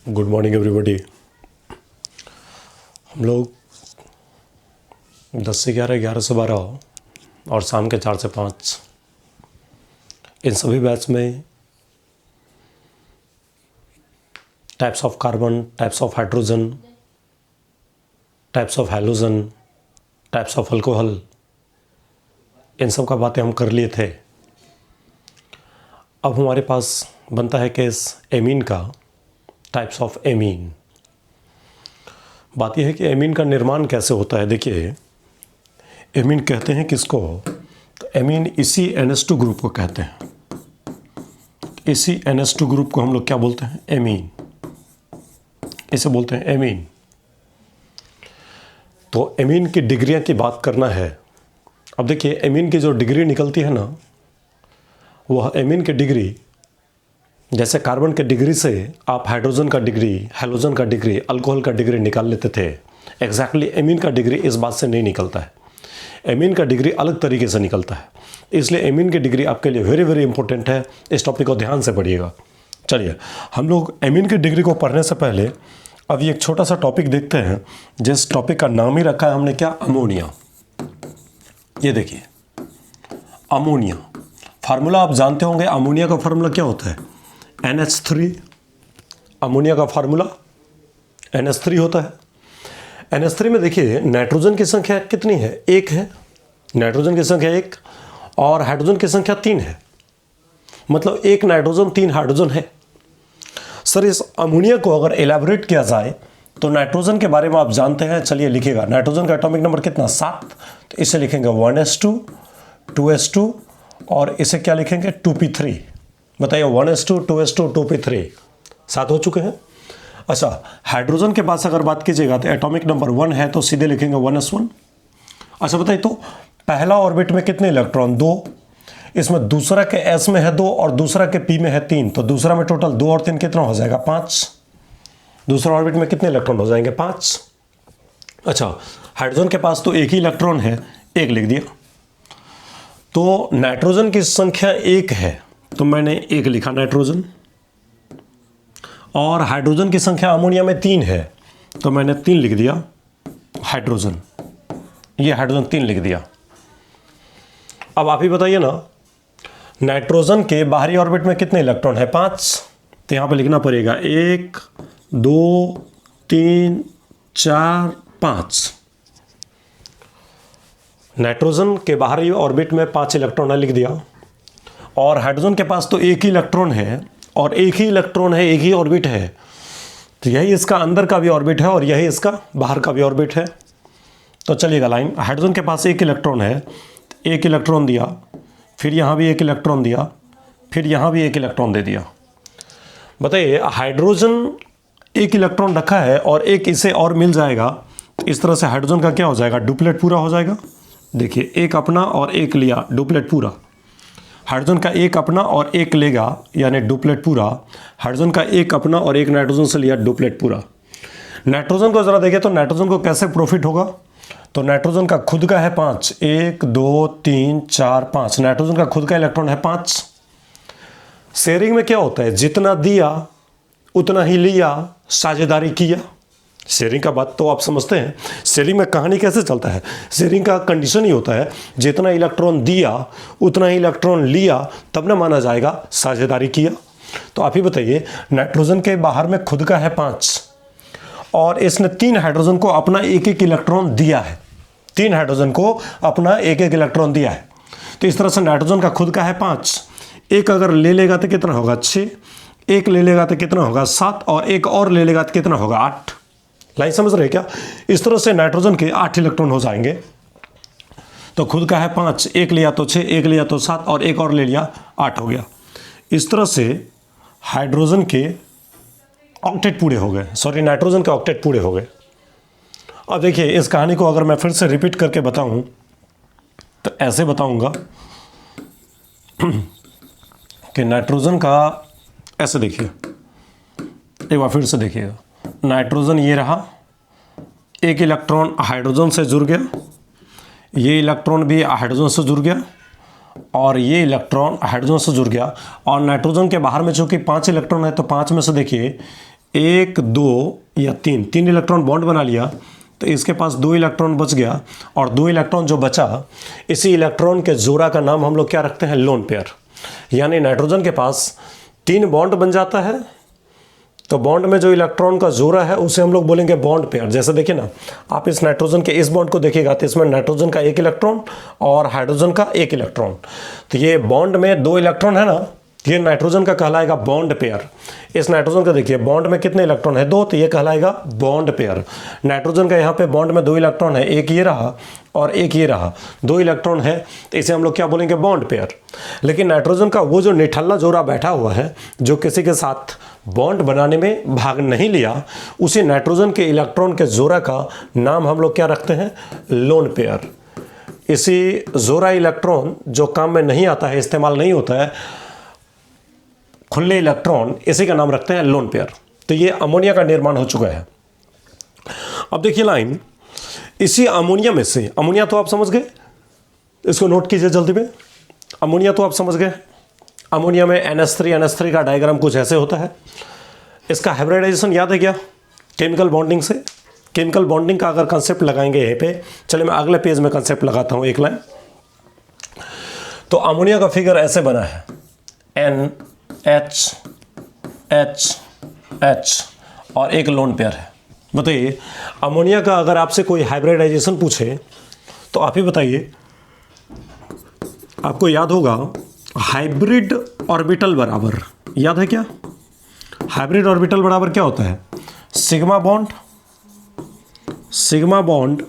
Good morning everybody. हम लोग 10 से 11, 11 से 12 और शाम के 4 से 5 इन सभी बैच में types of carbon, types of hydrogen, types of halogen, types of alcohol, इन सब का बातें हम कर लिए थे। अब हमारे पास बनता है केस एमीन का, टाइप्स ऑफ एमीन। बात यह है कि एमीन का निर्माण कैसे होता है। देखिए, एमीन कहते हैं किसको, तो एमीन इसी NH2 ग्रुप को कहते हैं। इसी NH2 ग्रुप को हम लोग क्या बोलते हैं, एमीन। इसे बोलते हैं एमीन। तो एमीन की डिग्रियां की बात करना है। अब देखिए, एमीन की जो डिग्री निकलती है ना, वह एमीन की डिग्री, जैसे कार्बन के डिग्री से आप हाइड्रोजन का डिग्री, हैलोजन का डिग्री, अल्कोहल का डिग्री निकाल लेते थे, एग्जैक्टली एमीन का डिग्री इस बात से नहीं निकलता है। एमीन का डिग्री अलग तरीके से निकलता है, इसलिए एमीन की डिग्री आपके लिए वेरी वेरी इंपॉर्टेंट है। इस टॉपिक को ध्यान से पढ़िएगा। चलिए, हम लोग एमीन की डिग्री को पढ़ने से पहले अभी एक छोटा सा टॉपिक देखते हैं, जिस टॉपिक का नाम ही रखा है हमने क्या, अमोनिया। ये देखिए, अमोनिया फार्मूला आप जानते होंगे। अमोनिया का फार्मूला क्या होता है, NH3। अमोनिया का फार्मूला NH3 होता है। NH3 में देखिए, नाइट्रोजन की संख्या कितनी है, 1 है। नाइट्रोजन की संख्या 1 और हाइड्रोजन की संख्या 3 है। मतलब 1 नाइट्रोजन 3 हाइड्रोजन है। सर, इस अमोनिया को अगर एलैबोरेट किया जाए तो नाइट्रोजन के बारे में आप जानते हैं। चलिए लिखिएगा, नाइट्रोजन का एटॉमिक नंबर कितना, 7। तो इसे लिखेंगे 1s2, 2s2 और इसे क्या लिखेंगे, 2p3। बताइए, 1s2, 2s2, 2p3, 7 हो चुके हैं। अच्छा, हाइड्रोजन के पास अगर बात कीजिएगा तो एटॉमिक नंबर 1 है, तो सीधे लिखेंगे 1s1। अच्छा बताइए, तो पहला ऑर्बिट में कितने इलेक्ट्रॉन, 2। इसमें दूसरा के s में है 2 और दूसरा के p में है 3, तो दूसरा में टोटल 2 और 3 कितना हो जाएगा, 5। दूसरा ऑर्बिट में कितने इलेक्ट्रॉन हो जाएंगे, 5। अच्छा, हाइड्रोजन के पास तो एक ही इलेक्ट्रॉन है, 1 लिख दिया। तो नाइट्रोजन की संख्या 1 है, तो मैंने 1 लिखा नाइट्रोजन। और हाइड्रोजन की संख्या अमोनिया में 3 है, तो मैंने 3 लिख दिया हाइड्रोजन। ये हाइड्रोजन 3 लिख दिया। अब आप ही बताइए ना, नाइट्रोजन के बाहरी ऑर्बिट में कितने इलेक्ट्रॉन है, 5। तो यहां पे लिखना पड़ेगा 1, 2, 3, 4, 5। नाइट्रोजन के बाहरी ऑर्बिट में 5 इलेक्ट्रॉन है, लिख दिया। और हाइड्रोजन के पास तो एक ही इलेक्ट्रॉन है, और एक ही इलेक्ट्रॉन है, एक ही ऑर्बिट है, तो यही इसका अंदर का भी ऑर्बिट है और यही इसका बाहर का भी ऑर्बिट है। तो चलिएगा लाइन, हाइड्रोजन के पास एक इलेक्ट्रॉन है, एक इलेक्ट्रॉन दिया, फिर यहाँ भी एक इलेक्ट्रॉन दिया, फिर यहाँ भी एक इलेक्ट्रॉन दे दिया। बताइए, हाइड्रोजन एक इलेक्ट्रॉन रखा है और एक इसे और मिल जाएगा, तो इस तरह से हाइड्रोजन का क्या हो जाएगा, डुप्लेट पूरा हो जाएगा। देखिए, एक अपना और एक लिया, डुप्लेट पूरा। हाइड्रोजन का एक अपना और एक लेगा, यानी डुप्लेट पूरा। हाइड्रोजन का एक अपना और एक नाइट्रोजन से लिया, डुप्लेट पूरा। नाइट्रोजन को जरा देखें तो नाइट्रोजन को कैसे प्रॉफिट होगा, तो नाइट्रोजन का खुद का है 5, 1, 2, 3, 4, 5। नाइट्रोजन का खुद का इलेक्ट्रॉन है 5। शेयरिंग में क्या होता है, जितना दिया उतना ही लिया, साझेदारी किया। शेयरिंग का बात तो आप समझते हैं। शेयरिंग में कहानी कैसे चलता है, शेयरिंग का कंडीशन ही होता है, जितना इलेक्ट्रॉन दिया उतना ही इलेक्ट्रॉन लिया, तब ना माना जाएगा साझेदारी किया। तो आप ही बताइए, नाइट्रोजन के बाहर में खुद का है 5 और इसने 3 हाइड्रोजन को अपना एक एक इलेक्ट्रॉन दिया है। 3 हाइड्रोजन को अपना एक एक इलेक्ट्रॉन दिया है। तो इस तरह से नाइट्रोजन का खुद का है 5, एक अगर ले लेगा तो कितना होगा, 6, एक ले लेगा तो कितना होगा, 7, और एक और ले लेगा तो कितना होगा, 8। लाइन समझ रहे क्या। इस तरह से नाइट्रोजन के 8 इलेक्ट्रॉन हो जाएंगे। तो खुद का है 5, एक लिया तो 6, एक लिया तो 7 और एक और ले लिया, 8 हो गया। इस तरह से हाइड्रोजन के ऑक्टेट पूरे हो गए, सॉरी नाइट्रोजन के ऑक्टेट पूरे हो गए। अब देखिए, इस कहानी को अगर मैं फिर से रिपीट करके बताऊं तो ऐसे बताऊंगा कि नाइट्रोजन का, ऐसे देखिए, एक बार फिर से देखिएगा, नाइट्रोजन ये रहा, एक इलेक्ट्रॉन हाइड्रोजन से जुड़ गया, ये इलेक्ट्रॉन भी हाइड्रोजन से जुड़ गया, और ये इलेक्ट्रॉन हाइड्रोजन से जुड़ गया। और नाइट्रोजन के बाहर में चूंकि 5 इलेक्ट्रॉन है, तो 5 में से देखिए 1 2 या 3 3 इलेक्ट्रॉन बॉन्ड बना लिया, तो इसके पास 2 इलेक्ट्रॉन बच गया, और 2 इलेक्ट्रॉन जो बचा, इसी इलेक्ट्रॉन के जोड़ा का नाम हम लोग क्या रखते हैं? Lone pair. यानी नाइट्रोजन के पास 3 बॉन्ड बन जाता है, तो बॉन्ड में जो इलेक्ट्रॉन का जोड़ा है उसे हम लोग बोलेंगे बॉन्ड पेयर। जैसे देखिए ना, आप इस नाइट्रोजन के इस बॉन्ड को देखिएगा तो इसमें नाइट्रोजन का 1 इलेक्ट्रॉन और हाइड्रोजन का 1 इलेक्ट्रॉन, तो ये बॉन्ड में 2 इलेक्ट्रॉन है ना, ये नाइट्रोजन का कहलाएगा बॉन्ड पेयर। इस नाइट्रोजन का देखिए बॉन्ड में कितने इलेक्ट्रॉन है? 2, तो ये कहलाएगा बॉन्ड पेयर। नाइट्रोजन का यहाँ पे बॉन्ड में 2 इलेक्ट्रॉन है, एक ये रहा और एक ये रहा, 2 इलेक्ट्रॉन है, तो इसे हम लोग क्या बोलेंगे? Bond pair. लेकिन नाइट्रोजन का वो जो निठल्ला जोड़ा बैठा हुआ है, जो किसी के साथ बॉन्ड बनाने में भाग नहीं लिया, उसी नाइट्रोजन के इलेक्ट्रॉन के जोड़ा का नाम हम लोग क्या रखते हैं? Lone pair. इसी जोड़ा इलेक्ट्रॉन जो काम में नहीं आता है, इस्तेमाल नहीं होता है, खुले इलेक्ट्रॉन, इसी का नाम रखते हैं लोन पेयर। तो ये अमोनिया का निर्माण हो चुका है। अब देखिए लाइन, इसी अमोनिया में से, अमोनिया तो आप समझ गए, इसको नोट कीजिए जल्दी में। अमोनिया तो आप समझ गए, अमोनिया में NH3 का डायग्राम कुछ ऐसे होता है। इसका हाइब्रिडाइजेशन याद है क्या? केमिकल बॉन्डिंग से। केमिकल बॉन्डिंग का अगर कंसेप्ट लगाएंगे यहीं पे, चलिए मैं अगले पेज में कंसेप्ट लगाता हूँ एक लाइन। तो अमोनिया का फिगर ऐसे बना है, NH और एक लोन पेयर है। बताइए, अमोनिया का अगर आपसे कोई हाइब्रिडाइजेशन पूछे तो आप ही बताइए। आपको याद होगा हाइब्रिड ऑर्बिटल बराबर, याद है क्या? हाइब्रिड ऑर्बिटल बराबर क्या होता है? सिग्मा बॉन्ड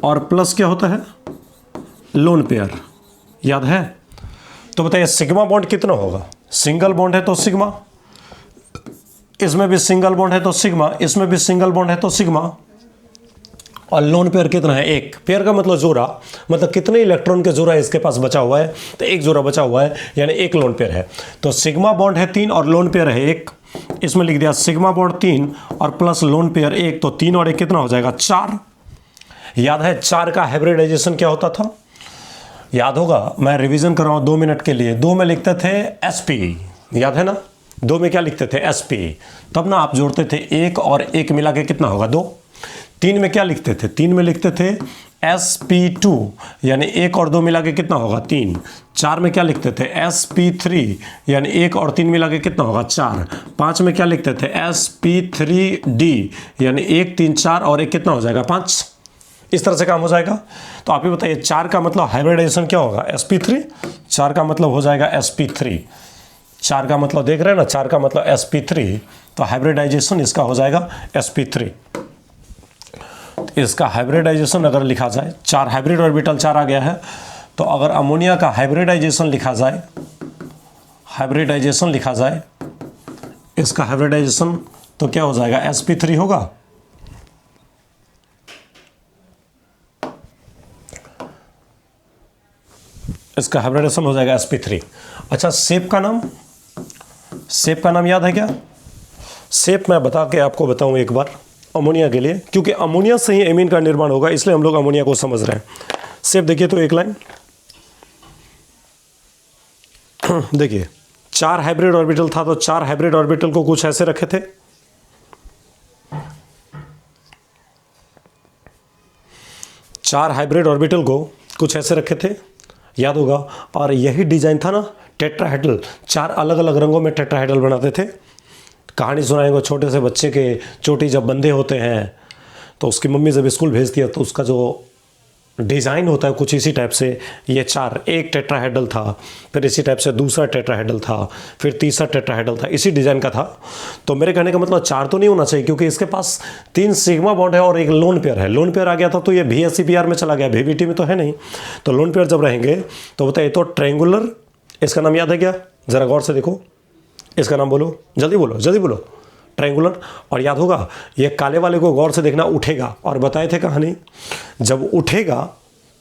और प्लस क्या होता है? लोन पेयर, याद है? तो बताइए सिग्मा बॉन्ड कितना होगा? सिंगल बॉन्ड है तो सिग्मा, इसमें भी सिंगल बॉन्ड है तो सिग्मा, इसमें भी सिंगल बॉन्ड है तो सिग्मा, और लोन पेयर कितना है? 1। पेयर का मतलब जोड़ा, मतलब कितने इलेक्ट्रॉन के जोड़ा इसके पास बचा हुआ है? तो 1 जोड़ा बचा हुआ है, यानी 1 लोन पेयर है। तो सिग्मा बॉन्ड है 3 और लोन पेयर है 1। इसमें लिख दिया सिग्मा बॉन्ड 3 और प्लस लोन पेयर 1, तो 3 और 1 कितना हो जाएगा? 4। याद है 4 का हाइब्रिडाइजेशन क्या होता था? याद होगा, मैं रिवीजन कर रहा हूँ 2 मिनट के लिए। 2 में लिखते थे sp, याद है ना? 2 में क्या लिखते थे? sp। तब ना आप जोड़ते थे 1 और 1 मिला के कितना होगा? 2। 3 में क्या लिखते थे? 3 में लिखते थे sp2, यानी 1 और 2 मिला के कितना होगा? 3। 4 में क्या लिखते थे? sp3, यानी 1 और 3 मिला के कितना होगा? 4। 5 में क्या लिखते थे? sp3d, यानी 1 3 4 और 1 कितना हो जाएगा? 5। इस तरह से काम हो जाएगा। तो आप ही बताइए 4 का मतलब हाइब्रिडाइजेशन क्या होगा? sp3। 4 का मतलब हो जाएगा sp3। 4 का मतलब देख रहे हैं ना, 4 का मतलब sp3, तो हाइब्रिडाइजेशन इसका हो जाएगा sp3। इसका हाइब्रिडाइजेशन अगर लिखा जाए, 4 हाइब्रिड ऑर्बिटल 4 आ गया है, तो अगर अमोनिया का हाइब्रिडाइजेशन लिखा जाए, इसका हाइब्रिडाइजेशन तो क्या हो जाएगा? sp3 होगा। इसका हाइब्रिडाइजेशन हो जाएगा sp3। अच्छा, शेप का नाम याद है क्या? शेप मैं बता के आपको बताऊं एक बार अमोनिया के लिए, क्योंकि अमोनिया से ही एमीन का निर्माण होगा, इसलिए हम लोग अमोनिया को समझ रहे हैं। शेप देखिए तो एक लाइन देखिए, 4 हाइब्रिड ऑर्बिटल था, तो 4 हाइब्रिड ऑर्बिटल को कुछ ऐसे रखे थे। 4 हाइब्रिड ऑर्बिटल को कुछ ऐसे रखे थे, याद होगा। और यही डिजाइन था ना टेट्राहेड्रल, 4 अलग अलग रंगों में टेट्राहेड्रल बनाते थे। कहानी सुनाएंगे छोटे से बच्चे के चोटी जब बंधे होते हैं तो उसकी मम्मी जब स्कूल भेजती है तो उसका जो डिज़ाइन होता है कुछ इसी टाइप से। ये 4, एक टेट्राहेड्रल था, फिर इसी टाइप से दूसरा टेट्राहेड्रल था, फिर तीसरा टेट्राहेड्रल था, इसी डिज़ाइन का था। तो मेरे कहने का मतलब 4 तो नहीं होना चाहिए, क्योंकि इसके पास 3 सिग्मा बॉन्ड है और एक लोन पेयर है। लोन पेयर आ गया था तो ये VSEPR में चला गया, VBT में तो है नहीं। तो लोन पेयर जब रहेंगे तो बताइए, तो ट्रायंगुलर, इसका नाम याद है क्या? ज़रा गौर से देखो, इसका नाम बोलो, जल्दी बोलो। ट्रायंगुलर। और याद होगा, ये काले वाले को गौर से देखना, उठेगा, और बताए थे कहानी, जब उठेगा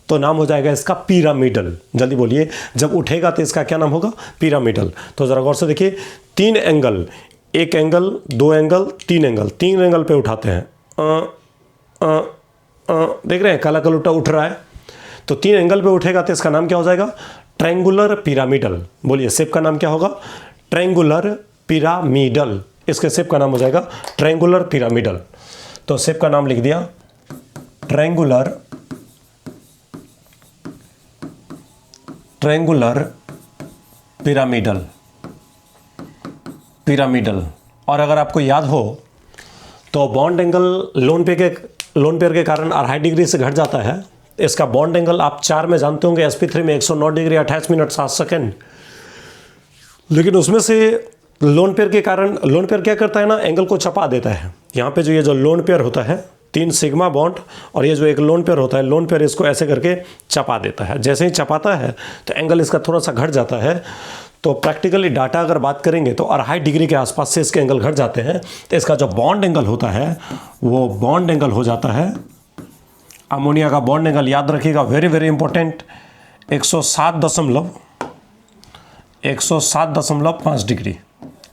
तो नाम हो जाएगा इसका पिरामिडल। जल्दी बोलिए, जब उठेगा तो इसका क्या नाम होगा? पिरामिडल। तो ज़रा गौर से देखिए, 3 angle, 1 angle, 2 angle, 3 angle, 3 angle पे उठाते हैं। देख रहे हैं, काला कलुटा उठ रहा है, तो 3 एंगल पे उठेगा तो इसका नाम क्या हो जाएगा? Triangular pyramidal. बोलिए, शेप का नाम क्या होगा? Triangular pyramidal. इसके शेप का नाम हो जाएगा ट्रायंगुलर पिरामिडल। तो शेप का नाम लिख दिया ट्रायंगुलर पिरामिडल। और अगर आपको याद हो तो बॉन्ड एंगल लोन पेयर के कारण अढ़ाई डिग्री से घट जाता है। इसका बॉन्ड एंगल आप 4 में जानते होंगे, sp3 में 109 डिग्री 28 मिनट 7 सेकेंड। लेकिन उसमें से लोन पेयर के कारण लोन पेयर क्या करता है ना, एंगल को छपा देता है। यहाँ पे ये जो लोन पेयर होता है 3 सिग्मा बॉन्ड और ये जो एक लोन पेयर होता है, लोन पेयर इसको ऐसे करके चपा देता है। जैसे ही चपाता है तो एंगल इसका थोड़ा सा घट जाता है। तो प्रैक्टिकली डाटा अगर बात करेंगे तो अढ़ाई डिग्री के आसपास से इसके एंगल घट जाते हैं। तो इसका जो बॉन्ड एंगल होता है वो बॉन्ड एंगल हो जाता है, अमोनिया का बॉन्ड एंगल याद रखिएगा, वेरी वेरी इंपॉर्टेंट, 107.5 डिग्री।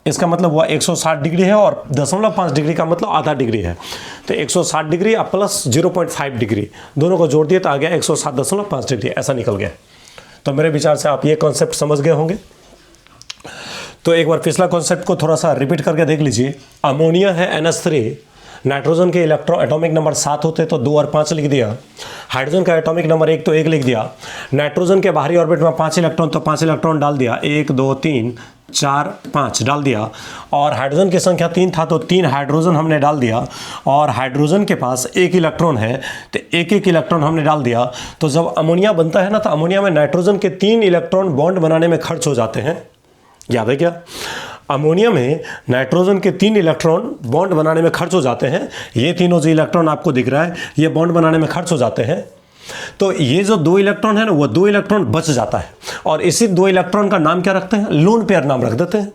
इसका मतलब हुआ 160 डिग्री है और 0.5 डिग्री का मतलब आधा डिग्री है। तो 160 डिग्री अब प्लस 0.5 डिग्री दोनों को जोड़ दिए तो आ गया 107.5 डिग्री, ऐसा निकल गया। तो मेरे विचार से आप ये कॉन्सेप्ट समझ गए होंगे। तो एक बार पिछला कॉन्सेप्ट को थोड़ा सा रिपीट करके देख लीजिए। अमोनिया है NH3, नाइट्रोजन के एटॉमिक नंबर 7 होते तो 2 और 5 लिख दिया। हाइड्रोजन का एटॉमिक नंबर 1 तो 1 लिख दिया। नाइट्रोजन के बाहरी ऑर्बिट में 5 इलेक्ट्रॉन तो 5 इलेक्ट्रॉन डाल दिया, 1 2 3 4 5 डाल दिया। और हाइड्रोजन की संख्या 3 था तो 3 हाइड्रोजन हमने डाल दिया। और हाइड्रोजन के पास 1 इलेक्ट्रॉन है तो 1 इलेक्ट्रॉन हमने डाल दिया। तो जब अमोनिया बनता है ना तो अमोनिया में नाइट्रोजन के 3 इलेक्ट्रॉन बॉन्ड बनाने में खर्च हो जाते हैं। याद है क्या? अमोनिया में नाइट्रोजन के 3 इलेक्ट्रॉन बॉन्ड बनाने में खर्च हो जाते हैं। ये तीनों जो इलेक्ट्रॉन आपको दिख रहा है ये बॉन्ड बनाने में खर्च हो जाते हैं। तो ये जो 2 इलेक्ट्रॉन है ना वो 2 इलेक्ट्रॉन बच जाता है और इसी 2 इलेक्ट्रॉन का नाम क्या रखते हैं? लोन पेयर नाम रख देते हैं।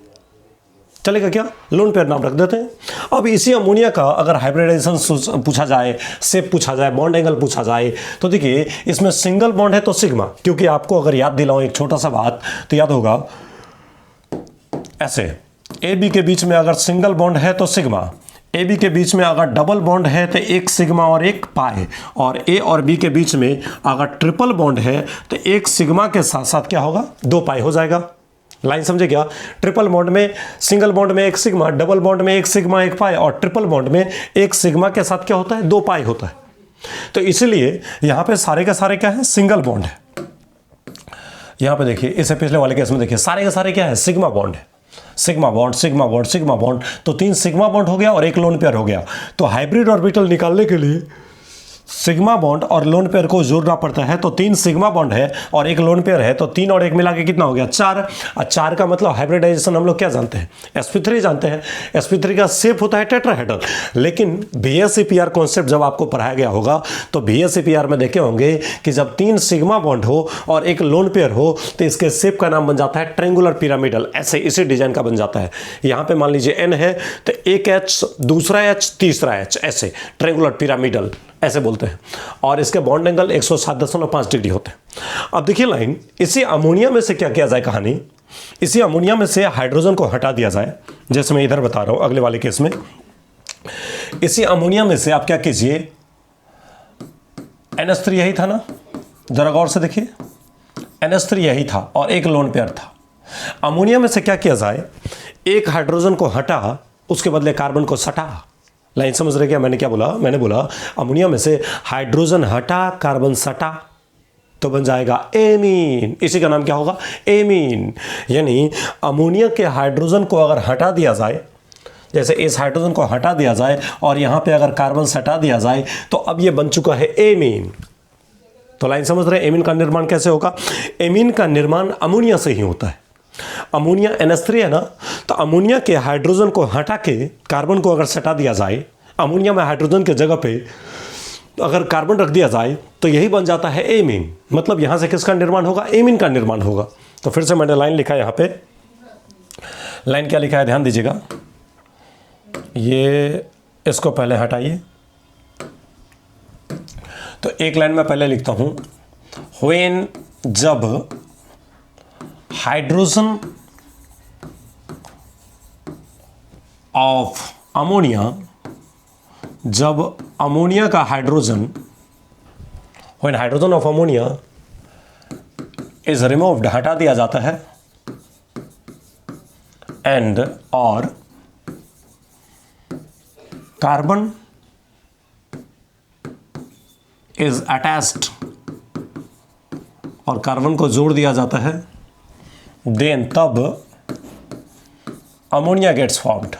चलेगा क्या? लोन पेयर नाम रख देते हैं। अब इसी अमोनिया का अगर हाइब्रिडाइजेशन पूछा जाए, शेप पूछा जाए, बॉन्ड एंगल पूछा जाए तो देखिए इसमें सिंगल बॉन्ड है तो सिग्मा, क्योंकि आपको अगर याद दिलाऊं एक छोटा सा बात तो याद होगा ऐसे AB के बीच में अगर सिंगल बॉन्ड है तो सिग्मा, AB के बीच में अगर डबल बॉन्ड है तो 1 सिग्मा और 1 पाई, और A और B के बीच में अगर ट्रिपल बॉन्ड है तो 1 सिग्मा के साथ साथ क्या होगा? 2 पाई हो जाएगा। लाइन समझे क्या? ट्रिपल बॉन्ड में सिंगल बॉन्ड में 1 सिग्मा, डबल बॉन्ड में 1 सिग्मा 1 पाई और ट्रिपल बॉन्ड में 1 सिग्मा के साथ क्या होता है? 2 पाई होता है। तो इसलिए यहां पे सारे के सारे क्या है? सिंगल बॉन्ड है। यहां पे देखिए इससे पिछले वाले केस में देखिए सारे के सारे क्या है? सिग्मा बॉन्ड है। Sigma bond sigma bond sigma bond, तो 3 सिग्मा बॉन्ड हो गया और 1 लोन पेयर हो गया। तो हाइब्रिड ऑर्बिटल निकालने के लिए सिग्मा बॉन्ड और लोन पेयर को जोड़ना पड़ता है। तो 3 सिग्मा बॉन्ड है और 1 लोन पेयर है तो 3 और 1 मिला के कितना हो गया? 4। और 4 का मतलब हाइब्रिडाइजेशन हम लोग क्या जानते हैं? sp3 जानते हैं। sp3 का शेप होता है टेट्राहेड्रल। लेकिन VSEPR कॉन्सेप्ट जब आपको पढ़ाया गया होगा तो VSEPR में देखे होंगे कि जब 3 सिग्मा बॉन्ड हो और 1 लोन पेयर हो तो इसके शेप का नाम बन जाता है ट्रायंगुलर पिरामिडल। ऐसे इसी डिजाइन का बन जाता है। यहाँ पे मान लीजिए N है तो एक H, दूसरा H, तीसरा H, ऐसे ट्रायंगुलर पिरामिडल ऐसे बोलते हैं। और इसके बॉन्ड एंगल 107.5 डिग्री होते हैं। अब देखिए लाइन, इसी अमोनिया में से क्या किया जाए? कहानी, इसी अमोनिया में से हाइड्रोजन को हटा दिया जाए, जैसे मैं इधर बता रहा हूं अगले वाले केस में। इसी अमोनिया में से आप क्या कीजिए, NH3 यही था ना, जरा गौर से देखिए, NH3 यही था और 1 लोन पेयर था। अमोनिया में से क्या किया जाए? 1 हाइड्रोजन को हटा, उसके बदले कार्बन को सटा। लाइन समझ रहे क्या? मैंने क्या बोला? मैंने बोला अमोनिया में से हाइड्रोजन हटा, कार्बन सटा तो बन जाएगा एमीन। इसी का नाम क्या होगा? एमीन। यानी अमोनिया के हाइड्रोजन को अगर हटा दिया जाए, जैसे इस हाइड्रोजन को हटा दिया जाए और यहां पे अगर कार्बन सटा दिया जाए तो अब ये बन चुका है एमीन। तो लाइन समझ रहे हैं? एमीन का निर्माण कैसे होगा? एमीन का निर्माण अमोनिया से ही होता है। अमोनिया NH3 है ना, तो अमोनिया के हाइड्रोजन को हटा के कार्बन को अगर सटा दिया जाए, अमोनिया में हाइड्रोजन के जगह पे अगर कार्बन रख दिया जाए तो यही बन जाता है एमीन। मतलब यहां से किसका निर्माण होगा? एमीन का निर्माण होगा। तो फिर से मैंने लाइन लिखा, यहां पे लाइन क्या लिखा है ध्यान दीजिएगा। ये इसको पहले हटाइए, तो एक लाइन में पहले लिखता हूं, व्हेन, जब हाइड्रोजन ऑफ अमोनिया, जब अमोनिया का hydrogen, when hydrogen of ammonia is removed, हटा दिया जाता है, एंड और कार्बन इज अटैच्ड और कार्बन को जोड़ दिया जाता है, देन तब ammonia gets formed,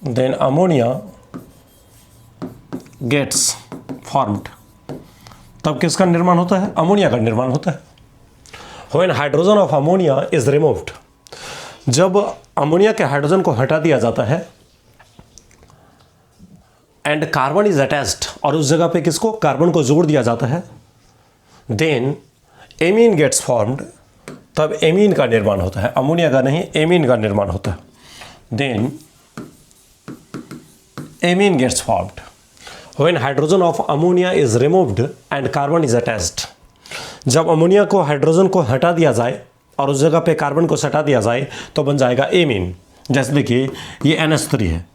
then ammonia gets formed. तब किसका निर्माण होता है? अमोनिया का निर्माण होता है। When hydrogen of ammonia is removed, जब अमोनिया के हाइड्रोजन को हटा दिया जाता है, एंड कार्बन इज अटैच्ड और उस जगह पे किसको? कार्बन को जोड़ दिया जाता है, देन एमीन गेट्स फॉर्म्ड, तब एमीन का निर्माण होता है, अमोनिया का नहीं, एमीन का निर्माण होता है, then amine gets formed. When hydrogen of ammonia is removed and carbon is attached, जब अमोनिया को हाइड्रोजन को हटा दिया जाए और उस जगह पे कार्बन को सटा दिया जाए तो बन जाएगा एमीन। जैसे देखिए ये NH3 है,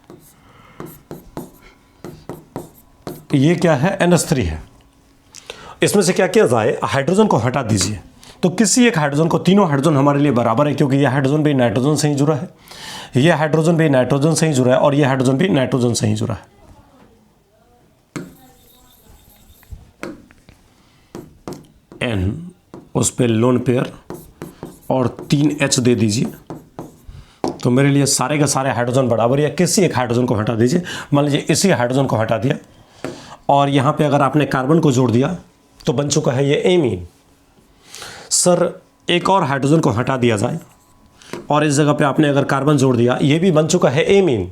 ये क्या है? NH3 है। इसमें से क्या किया जाए? हाइड्रोजन को हटा दीजिए, तो किसी एक हाइड्रोजन को, तीनों हाइड्रोजन हमारे लिए बराबर है क्योंकि यह हाइड्रोजन भी नाइट्रोजन से ही जुड़ा है, यह हाइड्रोजन भी नाइट्रोजन से ही जुड़ा है और यह हाइड्रोजन भी नाइट्रोजन से ही जुड़ा है। N उस पर लोन पेयर और 3H दे दीजिए, तो मेरे लिए सारे के सारे हाइड्रोजन बराबर है। किसी एक हाइड्रोजन को हटा दीजिए, मान लीजिए इसी हाइड्रोजन को हटा दिया और यहाँ पे अगर आपने कार्बन को जोड़ दिया तो बन चुका है ये एमीन। सर एक और हाइड्रोजन को हटा दिया जाए और इस जगह पे आपने अगर कार्बन जोड़ दिया, ये भी बन चुका है एमीन।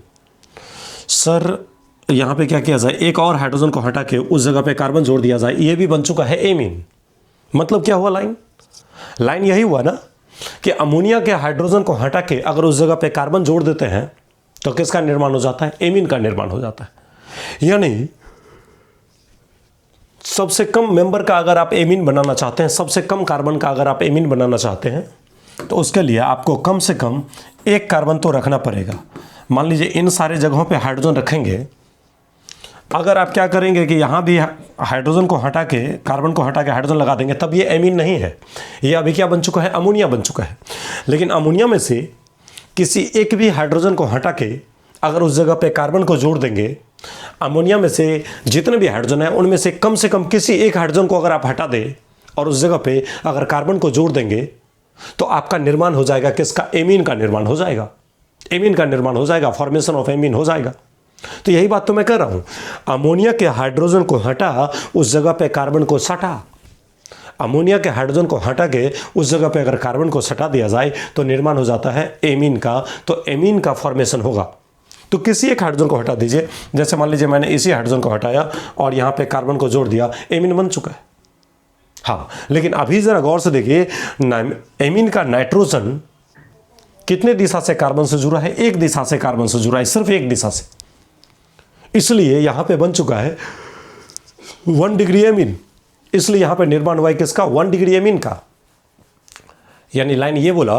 सर यहाँ पे क्या किया जाए? एक और हाइड्रोजन को हटा के उस जगह पे कार्बन जोड़ दिया जाए, ये भी बन चुका है एमीन। मतलब क्या हुआ? लाइन यही हुआ ना कि अमोनिया के हाइड्रोजन को हटा के अगर उस जगह पे कार्बन जोड़ देते हैं तो किसका निर्माण हो जाता है? एमीन का निर्माण हो जाता है। यानी सबसे कम मेंबर का अगर आप एमीन बनाना चाहते हैं, सबसे कम कार्बन का अगर आप एमीन बनाना चाहते हैं, तो उसके लिए आपको कम से कम एक कार्बन तो रखना पड़ेगा। मान लीजिए इन सारे जगहों पे हाइड्रोजन रखेंगे, अगर आप क्या करेंगे कि यहाँ भी हाइड्रोजन को हटा के, कार्बन को हटा के हाइड्रोजन लगा देंगे, तब ये एमीन नहीं है, ये अभी क्या बन चुका है? अमोनिया बन चुका है। लेकिन अमोनिया में से किसी एक भी हाइड्रोजन को हटा के अगर उस जगह पे कार्बन को जोड़ देंगे, अमोनिया में से जितने भी हाइड्रोजन है उनमें से कम किसी एक हाइड्रोजन को अगर आप हटा दें और उस जगह पे अगर कार्बन को जोड़ देंगे तो आपका निर्माण हो जाएगा किसका? एमीन का निर्माण हो जाएगा। एमीन का निर्माण हो जाएगा, फॉर्मेशन ऑफ एमीन हो जाएगा। तो यही बात तो मैं कर रहा हूं, अमोनिया के हाइड्रोजन को हटा, उस जगह पे कार्बन को सटा, अमोनिया के हाइड्रोजन को हटा के उस जगह पे अगर कार्बन को सटा दिया जाए तो निर्माण हो जाता है एमीन का। तो एमीन का फॉर्मेशन होगा। तो किसी एक हाइड्रोजन को हटा दीजिए, जैसे मान लीजिए मैंने इसी हाइड्रोजन को हटाया और यहाँ पे कार्बन को जोड़ दिया, एमीन बन चुका है। हाँ, लेकिन अभी जरा गौर से देखिए, एमीन का नाइट्रोजन कितने दिशा से कार्बन से जुड़ा है? एक दिशा से कार्बन से जुड़ा है, सिर्फ एक दिशा से। इसलिए यहां पे बन चुका है 1 डिग्री एमीन। इसलिए यहां पे निर्माण हुआ है किसका? 1 डिग्री एमीन का। यानी लाइन ये बोला,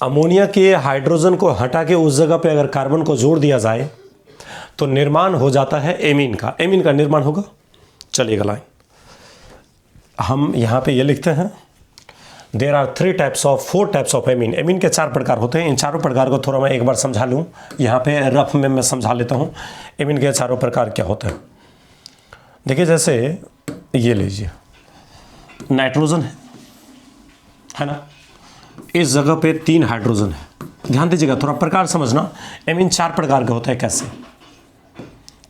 अमोनिया के हाइड्रोजन को हटा के उस जगह पे अगर कार्बन को जोड़ दिया जाए तो निर्माण हो जाता है एमीन का। एमीन का निर्माण होगा। चलिएगा लाइन हम यहां पे ये लिखते हैं, there are 4 types of amine. Amine के 4 प्रकार होते हैं। इन चारों प्रकार को थोड़ा मैं एक बार समझा लूँ, यहाँ पे रफ में मैं समझा लेता हूँ एमीन के चारों प्रकार क्या होते हैं। देखिए जैसे ये लीजिए, नाइट्रोजन है ना, इस जगह पे 3 हाइड्रोजन है। ध्यान दीजिएगा, थोड़ा प्रकार समझना। एमीन 4 प्रकार के होते हैं। कैसे?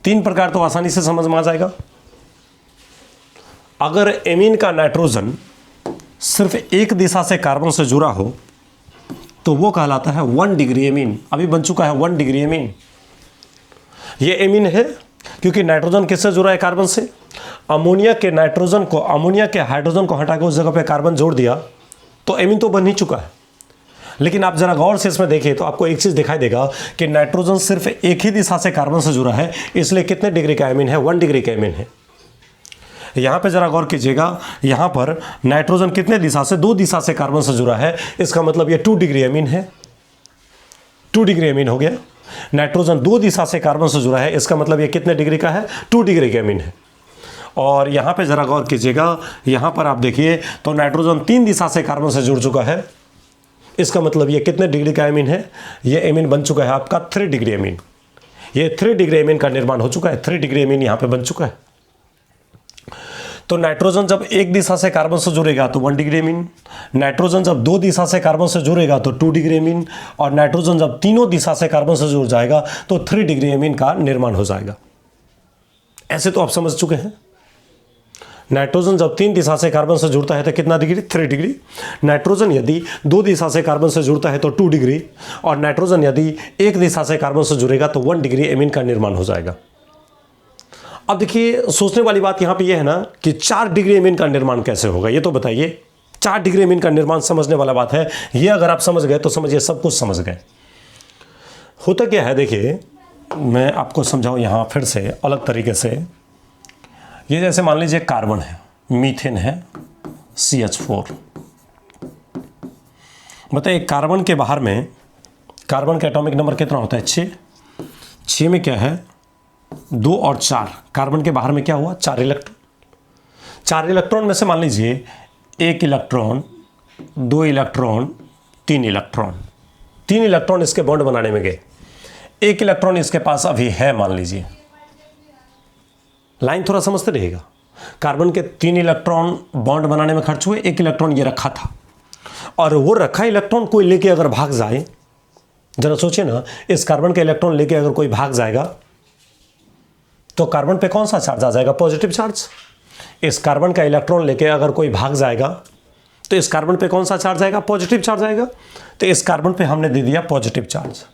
3 प्रकार तो आसानी से समझ में आ जाएगा। अगर एमीन का नाइट्रोजन सिर्फ एक दिशा से कार्बन से जुड़ा हो तो वो कहलाता है 1 डिग्री एमीन। अभी बन चुका है 1 डिग्री एमीन। ये एमीन है क्योंकि नाइट्रोजन किससे जुड़ा है? कार्बन से। अमोनिया के नाइट्रोजन को, अमोनिया के हाइड्रोजन को हटा के उस जगह पे कार्बन जोड़ दिया तो एमीन तो बन ही चुका है। लेकिन आप जरा गौर से इसमें देखिए तो आपको एक चीज दिखाई देगा कि नाइट्रोजन सिर्फ एक ही दिशा से कार्बन से जुड़ा है, इसलिए कितने डिग्री का एमीन है? 1 डिग्री का एमीन है। यहाँ पे जरा गौर कीजिएगा, यहाँ पर नाइट्रोजन कितने दिशा से? 2 दिशा से कार्बन से जुड़ा है, इसका मतलब ये 2 डिग्री एमीन है। 2 डिग्री एमीन हो गया। नाइट्रोजन 2 दिशा से कार्बन से जुड़ा है, इसका मतलब ये कितने डिग्री का है? 2 डिग्री का एमीन है। और यहाँ पे जरा गौर कीजिएगा, यहाँ पर आप देखिए तो नाइट्रोजन 3 दिशा से कार्बन से जुड़ चुका है, इसका मतलब ये कितने डिग्री का एमीन है, ये एमीन बन चुका है आपका 3 डिग्री एमीन। ये 3 डिग्री एमीन का निर्माण हो चुका है, 3 डिग्री एमीन यहाँ पे बन चुका है। तो नाइट्रोजन जब एक दिशा से कार्बन से जुड़ेगा तो 1 डिग्री एमीन, नाइट्रोजन जब 2 दिशा से कार्बन से जुड़ेगा तो 2 डिग्री एमीन, और नाइट्रोजन जब तीनों दिशा से कार्बन से जुड़ जाएगा तो 3 डिग्री एमीन का निर्माण हो जाएगा। ऐसे तो आप समझ चुके हैं। नाइट्रोजन जब 3 दिशा से कार्बन से जुड़ता है तो कितना डिग्री, 3 डिग्री। नाइट्रोजन यदि 2 दिशा से कार्बन से जुड़ता है तो 2 डिग्री, और नाइट्रोजन यदि एक दिशा से कार्बन से जुड़ेगा तो 1 डिग्री एमीन का निर्माण हो जाएगा। अब देखिए, सोचने वाली बात यहां पे यह है ना कि 4 डिग्री एमीन का निर्माण कैसे होगा, ये तो बताइए। 4 डिग्री एमीन का निर्माण समझने वाला बात है। ये अगर आप समझ गए तो समझिए सब कुछ समझ गए। होता क्या है, देखिए मैं आपको समझाऊं यहां फिर से अलग तरीके से। ये जैसे मान लीजिए कार्बन है, मीथेन है, CH4। बताइए कार्बन के बाहर में कार्बन का एटॉमिक नंबर कितना होता है, 6। 6 में क्या है, 2 और 4। कार्बन के बाहर में क्या हुआ, 4 इलेक्ट्रॉन। 4 इलेक्ट्रॉन में से मान लीजिए 1 इलेक्ट्रॉन, 2 इलेक्ट्रॉन, 3 इलेक्ट्रॉन। 3 इलेक्ट्रॉन इसके बॉन्ड बनाने में गए। 1 इलेक्ट्रॉन इसके पास अभी है, मान लीजिए। लाइन थोड़ा समझते रहिएगा। कार्बन के 3 इलेक्ट्रॉन बॉन्ड बनाने में खर्च हुए, 1 इलेक्ट्रॉन ये रखा था, और वो रखा इलेक्ट्रॉन कोई लेके अगर भाग जाए, जरा सोचिए ना, इस कार्बन के इलेक्ट्रॉन लेके अगर कोई भाग जाएगा तो कार्बन पे कौन सा चार्ज आ जाएगा, पॉजिटिव चार्ज। इस कार्बन का इलेक्ट्रॉन लेके अगर कोई भाग जाएगा तो इस कार्बन पे कौन सा चार्ज आएगा, पॉजिटिव चार्ज आएगा। तो इस कार्बन पे हमने दे दिया पॉजिटिव चार्ज।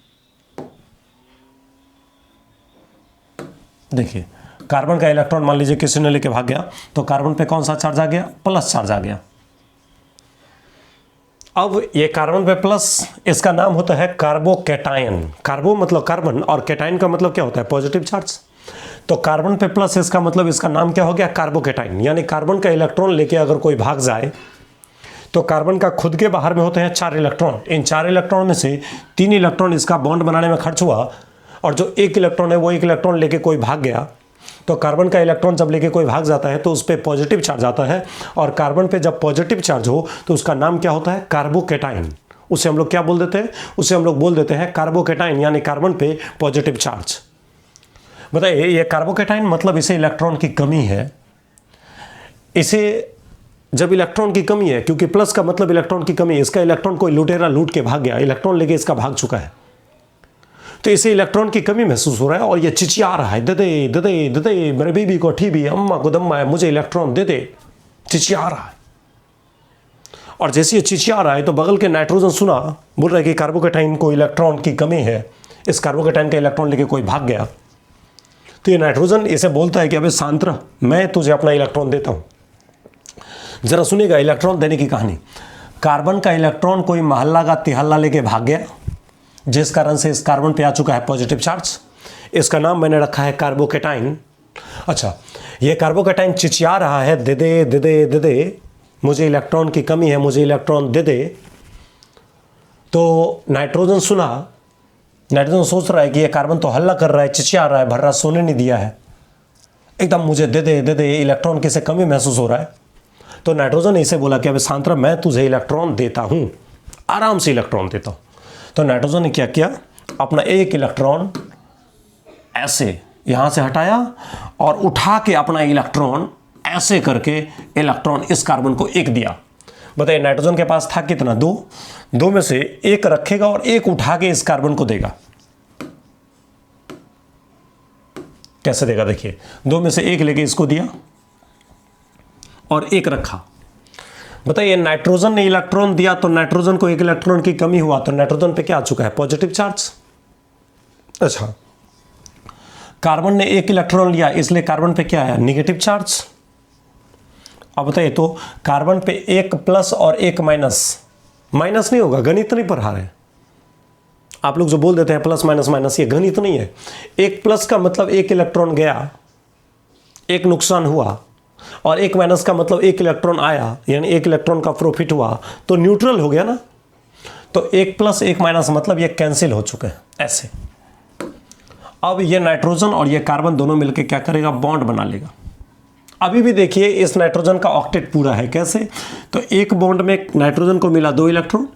देखिए कार्बन का इलेक्ट्रॉन मान लीजिए किसी ने लेके भाग गया तो कार्बन पे कौन सा चार्ज आ गया, प्लस चार्ज आ गया। अब ये कार्बन पे प्लस, इसका नाम होता है कार्बोकैटायन। कार्बो मतलब कार्बन और कैटायन का मतलब क्या होता है, पॉजिटिव चार्ज। तो कार्बन पे प्लस, इसका मतलब इसका नाम क्या हो गया, कार्बोकैटायन। यानी कार्बन का इलेक्ट्रॉन लेके अगर कोई भाग जाए तो कार्बन का खुद के बाहर में होते हैं 4 इलेक्ट्रॉन। इन 4 इलेक्ट्रॉन में से 3 इलेक्ट्रॉन इसका बॉन्ड बनाने में खर्च हुआ, और जो 1 इलेक्ट्रॉन है वो 1 इलेक्ट्रॉन लेके कोई भाग गया। तो कार्बन का इलेक्ट्रॉन जब लेके कोई भाग जाता है तो उस पर पॉजिटिव चार्ज आता है, और कार्बन पे जब पॉजिटिव चार्ज हो तो उसका नाम क्या होता है, कार्बोकैटायन। उसे हम लोग क्या बोल देते हैं, उसे हम लोग बोल देते हैं कार्बोकैटायन, यानी कार्बन पे पॉजिटिव चार्ज। बताइए ये कार्बोकैटायन मतलब इसे इलेक्ट्रॉन की कमी है। इसे जब इलेक्ट्रॉन की कमी है, क्योंकि प्लस का मतलब इलेक्ट्रॉन की कमी है, इसका इलेक्ट्रॉन कोई लुटेरा लूट के भाग गया, इलेक्ट्रॉन लेके इसका भाग चुका है, तो इसे इलेक्ट्रॉन की कमी महसूस हो रहा है और ये चिचिया रहा है, दे दे दे दे दे दे, मेरे बेबी को ठीबी, अम्मा को दम्मा है, मुझे इलेक्ट्रॉन दे दे, चिचिया रहा है। और जैसे ये चिचिया रहा है तो बगल के नाइट्रोजन सुना, बोल रहा है कि कार्बोकैटायन को इलेक्ट्रॉन की कमी है, इस कार्बोकैटायन का इलेक्ट्रॉन लेके कोई भाग गया। तो ये नाइट्रोजन इसे बोलता है कि अबे शांत रह, मैं तुझे अपना इलेक्ट्रॉन देता हूं। जरा सुनिएगा इलेक्ट्रॉन देने की कहानी। कार्बन का इलेक्ट्रॉन कोई महल्ला का तिहल्ला लेके भाग गया, जिस कारण से इस कार्बन पे आ चुका है पॉजिटिव चार्ज। इसका नाम मैंने रखा है कार्बोकैटायन। अच्छा, ये कार्बोकैटायन चिचिया रहा है, दे दे दे दे दे दे, मुझे इलेक्ट्रॉन की कमी है, मुझे इलेक्ट्रॉन दे दे। तो नाइट्रोजन सुना, नाइट्रोजन सोच रहा है कि ये कार्बन तो हल्ला कर रहा है, चिचिया रहा है, भर रहा, सोने नहीं दिया है, एकदम मुझे दे दे दे दे, इलेक्ट्रॉन की से कमी महसूस हो रहा है। तो नाइट्रोजन ने इसे बोला कि अबे शांत रह, मैं तुझे इलेक्ट्रॉन देता हूं, आराम से इलेक्ट्रॉन देता हूं। तो नाइट्रोजन ने क्या किया, अपना 1 इलेक्ट्रॉन ऐसे यहां से हटाया और उठा के अपना इलेक्ट्रॉन ऐसे करके इलेक्ट्रॉन इस कार्बन को 1 दिया। बताइए नाइट्रोजन के पास था कितना, 2 में से 1 रखेगा और 1 उठा के इस कार्बन को देगा। कैसे देगा, देखिए 2 में से 1 लेके इसको दिया और 1 रखा। बताइए नाइट्रोजन ने इलेक्ट्रॉन दिया तो नाइट्रोजन को 1 इलेक्ट्रॉन की कमी हुआ, तो नाइट्रोजन पे क्या आ चुका है, पॉजिटिव चार्ज। अच्छा, कार्बन ने 1 इलेक्ट्रॉन लिया, इसलिए कार्बन पे क्या आया, निगेटिव चार्ज। अब बताइए तो कार्बन पे 1 प्लस और 1 माइनस, माइनस नहीं होगा, गणित नहीं पढ़ा रहे आप लोग जो बोल देते हैं प्लस माइनस माइनस, ये गणित नहीं है। 1 प्लस का मतलब 1 इलेक्ट्रॉन गया, 1 नुकसान हुआ, और 1 माइनस का मतलब 1 इलेक्ट्रॉन आया, यानी 1 इलेक्ट्रॉन का प्रॉफिट हुआ, तो न्यूट्रल हो गया ना। तो 1 प्लस 1 माइनस मतलब ये कैंसिल हो चुके हैं ऐसे। अब ये नाइट्रोजन और ये कार्बन दोनों मिलकर क्या करेगा, बॉन्ड बना लेगा। अभी भी देखिए इस नाइट्रोजन का ऑक्टेट पूरा है। कैसे? तो एक बॉन्ड में नाइट्रोजन को मिला 2 इलेक्ट्रॉन,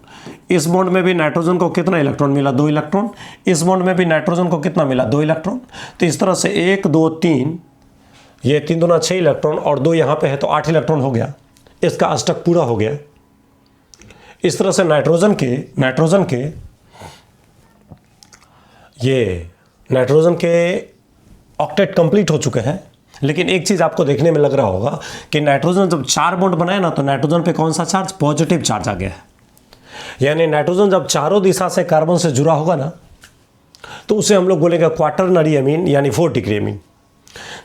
इस बॉन्ड में भी नाइट्रोजन को कितना इलेक्ट्रॉन मिला? 2 इलेक्ट्रॉन, इस बॉन्ड में भी नाइट्रोजन को कितना मिला? 2 इलेक्ट्रॉन। तो इस तरह से 1 2 3, ये 3 दूना 6 इलेक्ट्रॉन और 2 यहाँ पे है तो 8 इलेक्ट्रॉन हो गया। इसका अष्टक पूरा हो गया। इस तरह से नाइट्रोजन के ऑक्टेट कंप्लीट हो चुके हैं। लेकिन एक चीज़ आपको देखने में लग रहा होगा कि नाइट्रोजन जब 4 बॉन्ड बनाए ना, तो नाइट्रोजन पे कौन सा चार्ज? पॉजिटिव चार्ज आ गया है। यानी नाइट्रोजन जब चारों दिशा से कार्बन से जुड़ा होगा ना, तो उसे हम लोग बोलेंगे क्वाटरनरी अमीन, यानी 4 डिग्री अमीन।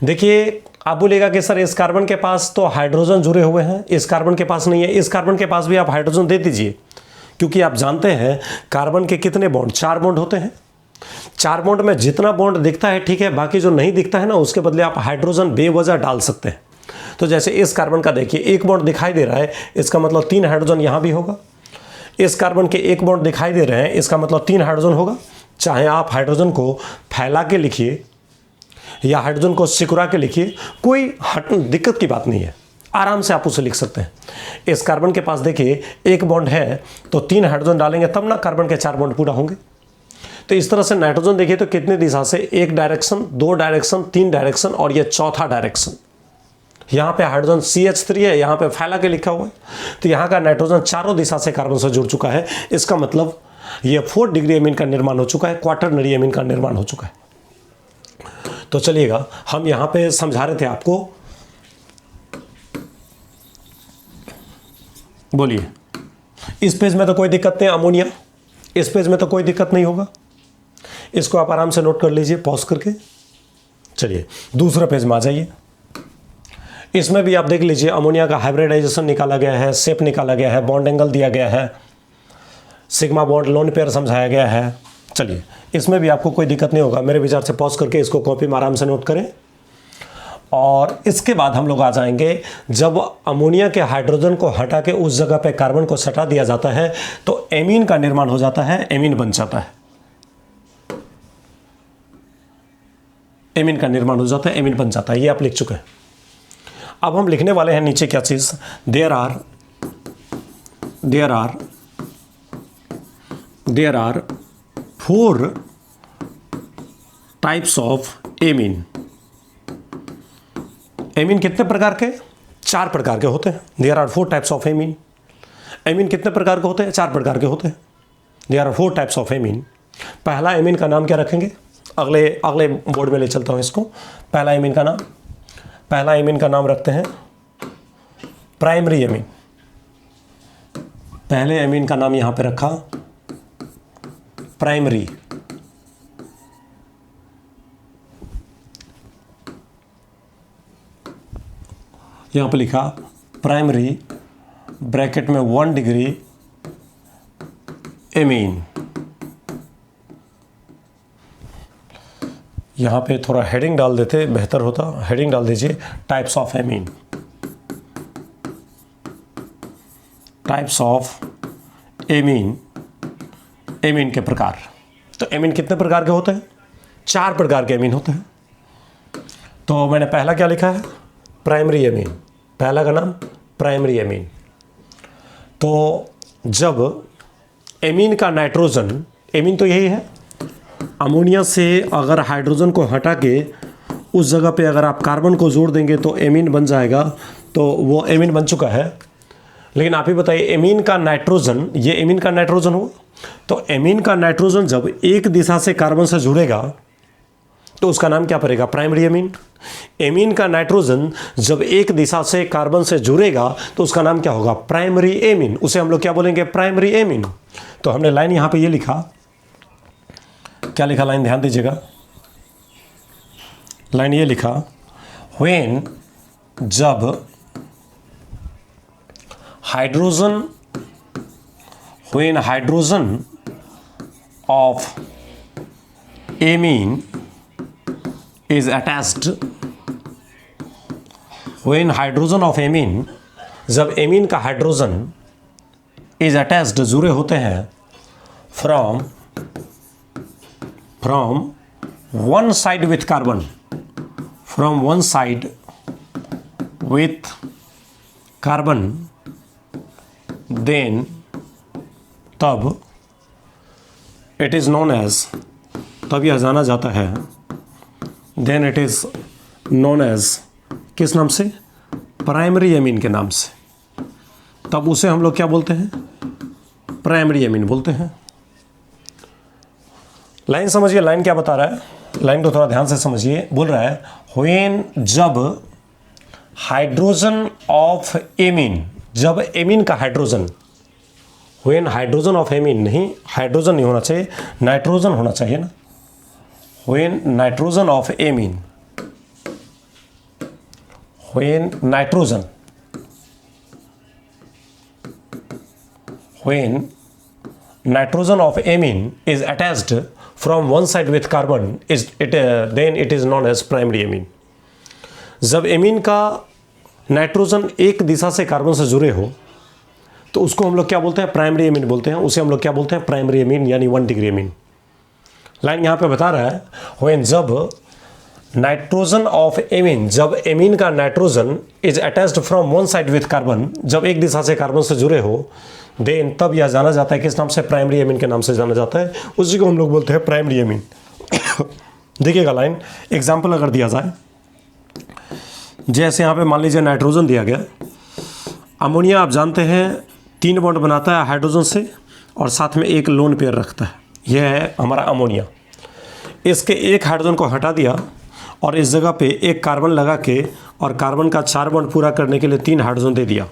देखिए आप बोलेगा कि सर इस कार्बन के पास तो हाइड्रोजन जुड़े हुए हैं, इस कार्बन के पास नहीं है। इस कार्बन के पास भी आप हाइड्रोजन दे दीजिए, क्योंकि आप जानते हैं कार्बन के कितने बॉन्ड? 4 बॉन्ड होते हैं। 4 बॉन्ड में जितना बॉन्ड दिखता है ठीक है, बाकी जो नहीं दिखता है ना, उसके बदले आप हाइड्रोजन बेवजह डाल सकते हैं। तो जैसे इस कार्बन का देखिए 1 बॉन्ड दिखाई दे रहा है, इसका मतलब 3 हाइड्रोजन यहाँ भी होगा। इस कार्बन के 1 बॉन्ड दिखाई दे रहे हैं, इसका मतलब 3 हाइड्रोजन होगा। चाहे आप हाइड्रोजन को फैला के लिखिए या हाइड्रोजन को सिकुड़ा के लिखिए, कोई दिक्कत की बात नहीं है, आराम से आप उसे लिख सकते हैं। इस कार्बन के पास देखिए 1 बॉन्ड है, तो 3 हाइड्रोजन डालेंगे तब ना कार्बन के 4 बॉन्ड पूरा होंगे। तो इस तरह से नाइट्रोजन देखिए तो कितने दिशा से? 1 डायरेक्शन, 2 डायरेक्शन, 3 डायरेक्शन और ये चौथा डायरेक्शन। यहाँ पे हाइड्रोजन CH3 है, यहाँ पे फैला के लिखा हुआ है। तो यहाँ का नाइट्रोजन चारों दिशा से कार्बन से जुड़ चुका है। इसका मतलब ये 4 डिग्री अमीन का निर्माण हो चुका है, क्वाटरनरी अमीन का निर्माण हो चुका है। तो चलिएगा, हम यहाँ पे समझा रहे थे आपको, बोलिए। इस पेज में तो कोई दिक्कत नहीं, अमोनिया इस पेज में तो कोई दिक्कत नहीं होगा। इसको आप आराम से नोट कर लीजिए पॉज करके। चलिए दूसरे पेज में आ जाइए। इसमें भी आप देख लीजिए, अमोनिया का हाइब्रिडाइजेशन निकाला गया है, शेप निकाला गया है, बॉन्ड एंगल दिया गया है, सिग्मा बॉन्ड लोन पेयर समझाया गया है। चलिए इसमें भी आपको कोई दिक्कत नहीं होगा। मेरे विचार से पॉज करके इसको कॉपी में आराम से नोट करें। और इसके बाद हम लोग आ जाएंगे, जब अमोनिया के हाइड्रोजन को हटा के उस जगह पे कार्बन को सटा दिया जाता है तो एमीन का निर्माण हो जाता है, एमीन बन जाता है, एमीन का निर्माण हो जाता है, एमीन बन जाता है। ये आप लिख चुके हैं। अब हम लिखने वाले हैं नीचे क्या चीज? There are 4 types of amine. Amine कितने प्रकार के? 4 प्रकार के होते हैं। There are 4 types of amine. Amine कितने प्रकार के होते हैं? 4 प्रकार के होते हैं। There are 4 types of amine. पहला एमीन का नाम क्या रखेंगे? अगले बोर्ड में ले चलता हूं इसको। पहला एमीन का नाम रखते हैं प्राइमरी एमीन। पहले एमीन का नाम यहां पे रखा प्राइमरी। यहां पे लिखा प्राइमरी, ब्रैकेट में 1 डिग्री एमीन। यहां पे थोड़ा हेडिंग डाल देते बेहतर होता। हेडिंग डाल दीजिए types of amine. Types of amine, amine के प्रकार। तो एमीन कितने प्रकार के होते हैं? 4 प्रकार के एमीन होते हैं। तो मैंने पहला क्या लिखा है? Primary amine. पहला का नाम प्राइमरी एमीन। तो जब एमीन का नाइट्रोजन, एमीन तो यही है, अमोनिया से अगर हाइड्रोजन को हटा के उस जगह पे अगर आप कार्बन को जोड़ देंगे तो एमीन बन जाएगा। तो वो एमीन बन चुका है। लेकिन आप ही बताइए, एमीन का नाइट्रोजन, ये एमीन का नाइट्रोजन हुआ। तो एमीन का नाइट्रोजन जब एक दिशा से कार्बन से जुड़ेगा तो उसका नाम क्या पड़ेगा? Primary amine. एमीन का नाइट्रोजन जब एक दिशा से कार्बन से जुड़ेगा तो उसका नाम क्या होगा? Primary amine. उसे हम लोग क्या बोलेंगे? Primary amine. तो हमने लाइन यहां पे ये लिखा, क्या लिखा? लाइन ध्यान दीजिएगा। लाइन ये लिखा, व्हेन, जब hydrogen of amine is attached, when hydrogen of amine, जब एमीन का हाइड्रोजन इज अटैच्ड, जुड़े होते हैं, from one side with carbon, from one side with carbon, then तब it is known as, तब यह जाना जाता है, then it is known as, किस नाम से? प्राइमरी एमीन के नाम से। तब उसे हम लोग क्या बोलते हैं? प्राइमरी एमीन बोलते हैं। लाइन समझिए, लाइन क्या बता रहा है, लाइन को थोड़ा ध्यान से समझिए। बोल रहा है व्हेन, जब हाइड्रोजन ऑफ एमीन, जब एमीन का hydrogen, when hydrogen of amine, नहीं हाइड्रोजन नहीं होना चाहिए, नाइट्रोजन होना चाहिए ना। When nitrogen of amine, when nitrogen, when nitrogen of amine is attached from one side with carbon, then it is known as primary amine। जब amine का nitrogen एक दिशा से कार्बन से जुड़े हो तो उसको हम लोग क्या बोलते हैं? प्राइमरी एमीन बोलते हैं। उसे हम लोग क्या बोलते हैं? प्राइमरी एमीन, यानी 1 डिग्री एमीन। लाइन यहाँ पे बता रहा है when, जब नाइट्रोजन ऑफ एमीन, जब एमीन का nitrogen is attached from one side with carbon, जब एक दिशा से कार्बन से जुड़े हो, देन तब यह जाना जाता है किस नाम से? प्राइमरी एमीन के नाम से जाना जाता है। उसी को हम लोग बोलते हैं प्राइमरी एमीन। देखिएगा लाइन, एग्जाम्पल अगर दिया जाए, जैसे यहाँ पे मान लीजिए नाइट्रोजन दिया गया, अमोनिया आप जानते हैं 3 बॉन्ड बनाता है हाइड्रोजन से और साथ में एक लोन पेयर रखता है, यह है हमारा अमोनिया। इसके एक हाइड्रोजन को हटा दिया और इस जगह पे एक कार्बन लगा के और कार्बन का 4 बॉन्ड पूरा करने के लिए 3 हाइड्रोजन दे दिया।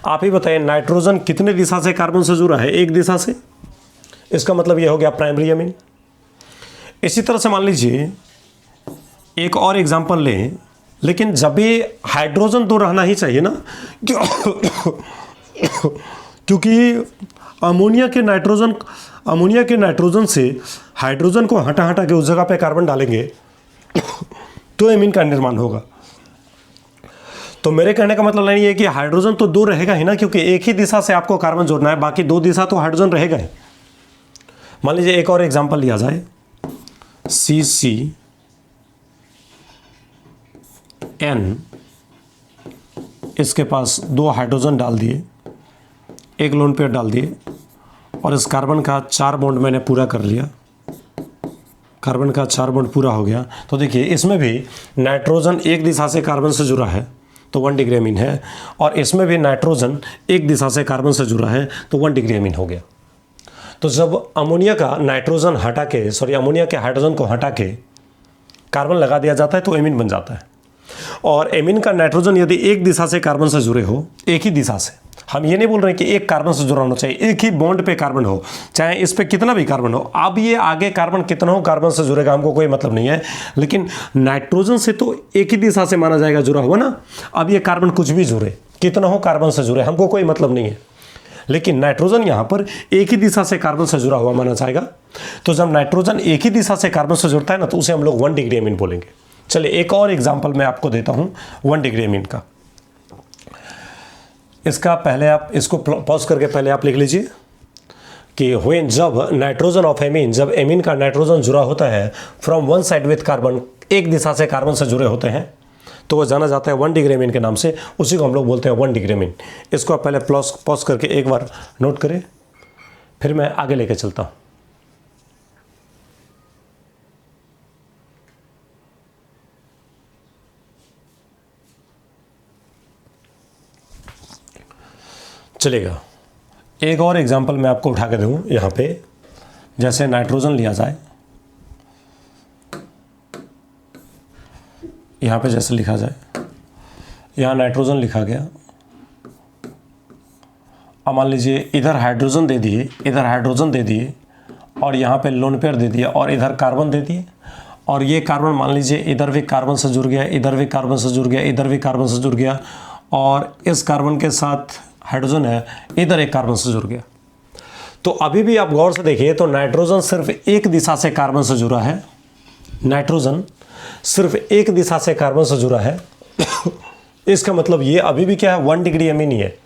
आप ही बताइए नाइट्रोजन कितने दिशा से कार्बन से जुड़ा है? एक दिशा से। इसका मतलब यह हो गया प्राइमरी एमीन। इसी तरह से मान लीजिए एक और एग्जांपल लें, लेकिन जब भी हाइड्रोजन 2 रहना ही चाहिए ना, क्योंकि अमोनिया के नाइट्रोजन से हाइड्रोजन को हटा के उस जगह पे कार्बन डालेंगे तो एमीन का निर्माण होगा। तो मेरे कहने का मतलब नहीं है कि हाइड्रोजन तो 2 रहेगा ही ना, क्योंकि एक ही दिशा से आपको कार्बन जोड़ना है, बाकी 2 दिशा तो हाइड्रोजन रहेगा ही। मान लीजिए एक और एग्जांपल लिया जाए, CCN, इसके पास 2 हाइड्रोजन डाल दिए, एक लोन पेयर डाल दिए और इस कार्बन का 4 बॉन्ड मैंने पूरा कर लिया, कार्बन का 4 बॉन्ड पूरा हो गया। तो देखिए इसमें भी नाइट्रोजन एक दिशा से कार्बन से जुड़ा है तो 1 डिग्री एमीन है, और इसमें भी नाइट्रोजन एक दिशा से कार्बन से जुड़ा है तो 1 डिग्री एमीन हो गया। तो जब अमोनिया का नाइट्रोजन हटा के, अमोनिया के हाइड्रोजन को हटा के कार्बन लगा दिया जाता है तो एमीन बन जाता है। और एमीन का नाइट्रोजन यदि एक दिशा से कार्बन से जुड़े हो, एक ही दिशा से, हम ये नहीं बोल रहे कि एक कार्बन से जुड़ा होना चाहिए, एक ही बॉन्ड पे कार्बन हो, चाहे इस पे कितना भी कार्बन हो। अब ये आगे कार्बन कितना हो कार्बन से जुड़ेगा हमको कोई मतलब नहीं है, लेकिन नाइट्रोजन से तो एक ही दिशा से माना जाएगा जुड़ा हुआ ना। अब ये कार्बन कुछ भी जुड़े, कितना हो कार्बन से जुड़े, हमको कोई मतलब नहीं है, लेकिन नाइट्रोजन यहाँ पर एक ही दिशा से कार्बन से जुड़ा हुआ माना जाएगा। तो जब नाइट्रोजन एक ही दिशा से कार्बन से जुड़ता है ना, तो उसे हम लोग 1 डिग्री एमीन बोलेंगे। चलिए एक और एग्जाम्पल मैं आपको देता हूँ 1 डिग्री एमीन का। इसका पहले आप इसको पॉज करके पहले आप लिख लीजिए कि व्हेन, जब नाइट्रोजन ऑफ एमीन, जब एमीन का नाइट्रोजन जुड़ा होता है from one side with carbon, एक दिशा से कार्बन से जुड़े होते हैं, तो वह जाना जाता है 1 डिग्री एमीन के नाम से। उसी को हम लोग बोलते हैं 1 डिग्री एमीन। इसको आप पहले पॉज करके एक बार नोट करें, फिर मैं आगे लेके चलता हूँ। चलेगा, एक और एग्जांपल मैं आपको उठा के दूँ यहाँ पे। जैसे नाइट्रोजन लिया जाए, यहाँ पे जैसे लिखा जाए, यहाँ नाइट्रोजन लिखा गया। अब मान लीजिए इधर हाइड्रोजन दे दिए, इधर हाइड्रोजन दे दिए, और यहाँ पे लोन पेयर दे दिया, और इधर कार्बन दे दिए, और ये कार्बन मान लीजिए इधर भी कार्बन से जुड़ गया, इधर भी कार्बन से जुड़ गया, इधर भी कार्बन से जुड़ गया, और इस कार्बन के साथ हाइड्रोजन है, इधर एक कार्बन से जुड़ गया। तो अभी भी आप गौर से देखिए तो नाइट्रोजन सिर्फ एक दिशा से कार्बन से जुड़ा है, नाइट्रोजन सिर्फ एक दिशा से कार्बन से जुड़ा है। इसका मतलब ये अभी भी क्या है, 1 डिग्री एमीन ही है।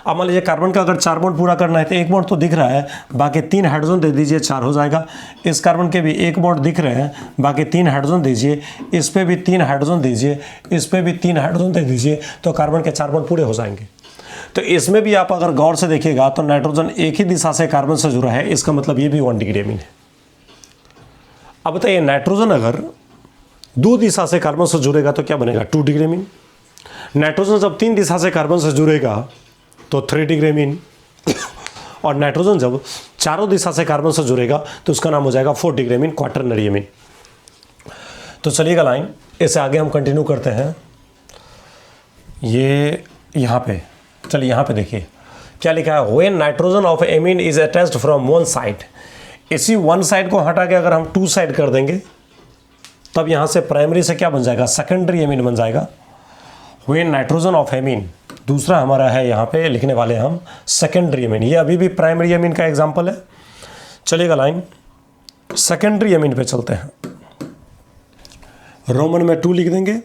अब मान लीजिए कार्बन का अगर 4 बॉन्ड पूरा करना है तो 1 बॉन्ड तो दिख रहा है, बाकी 3 हाइड्रोजन दे दीजिए, 4 हो जाएगा। इस कार्बन के भी 1 बॉन्ड दिख रहे हैं, बाकी 3 हाइड्रोजन दीजिए, इस पे भी 3 हाइड्रोजन दीजिए, इस पे भी 3 हाइड्रोजन दे दीजिए, तो कार्बन के 4 बॉन्ड पूरे हो जाएंगे। तो इसमें भी आप अगर गौर से देखिएगा तो नाइट्रोजन एक ही दिशा से कार्बन से जुड़ा है, इसका मतलब ये भी 1 डिग्री अमीन है। अब बताइए नाइट्रोजन अगर 2 दिशा से कार्बन से जुड़ेगा तो क्या बनेगा? 2 डिग्री अमीन। नाइट्रोजन जब 3 दिशा से कार्बन से जुड़ेगा तो 3 डिग्री अमीन, और नाइट्रोजन जब चारों दिशा से कार्बन से जुड़ेगा तो उसका नाम हो जाएगा 4 डिग्री अमीन, क्वाटरनरी अमीन। तो चलिएगा लाइन, इसे आगे हम कंटिन्यू करते हैं। ये यहाँ पे, चलिए यहाँ पे देखिए क्या लिखा है, when nitrogen of amine is attached from one side. इसी वन साइड को हटा के अगर हम 2 साइड कर देंगे तब यहाँ से प्राइमरी से क्या बन जाएगा? सेकेंडरी एमीन बन जाएगा। व्हेन नाइट्रोजन ऑफ एमीन, दूसरा हमारा है यहाँ पे लिखने वाले हम सेकेंडरी एमीन। ये अभी भी प्राइमरी एमीन का एग्जांपल है। चलिएगा लाइन, सेकेंडरी एमीन पे चलते हैं। रोमन में 2 लिख देंगे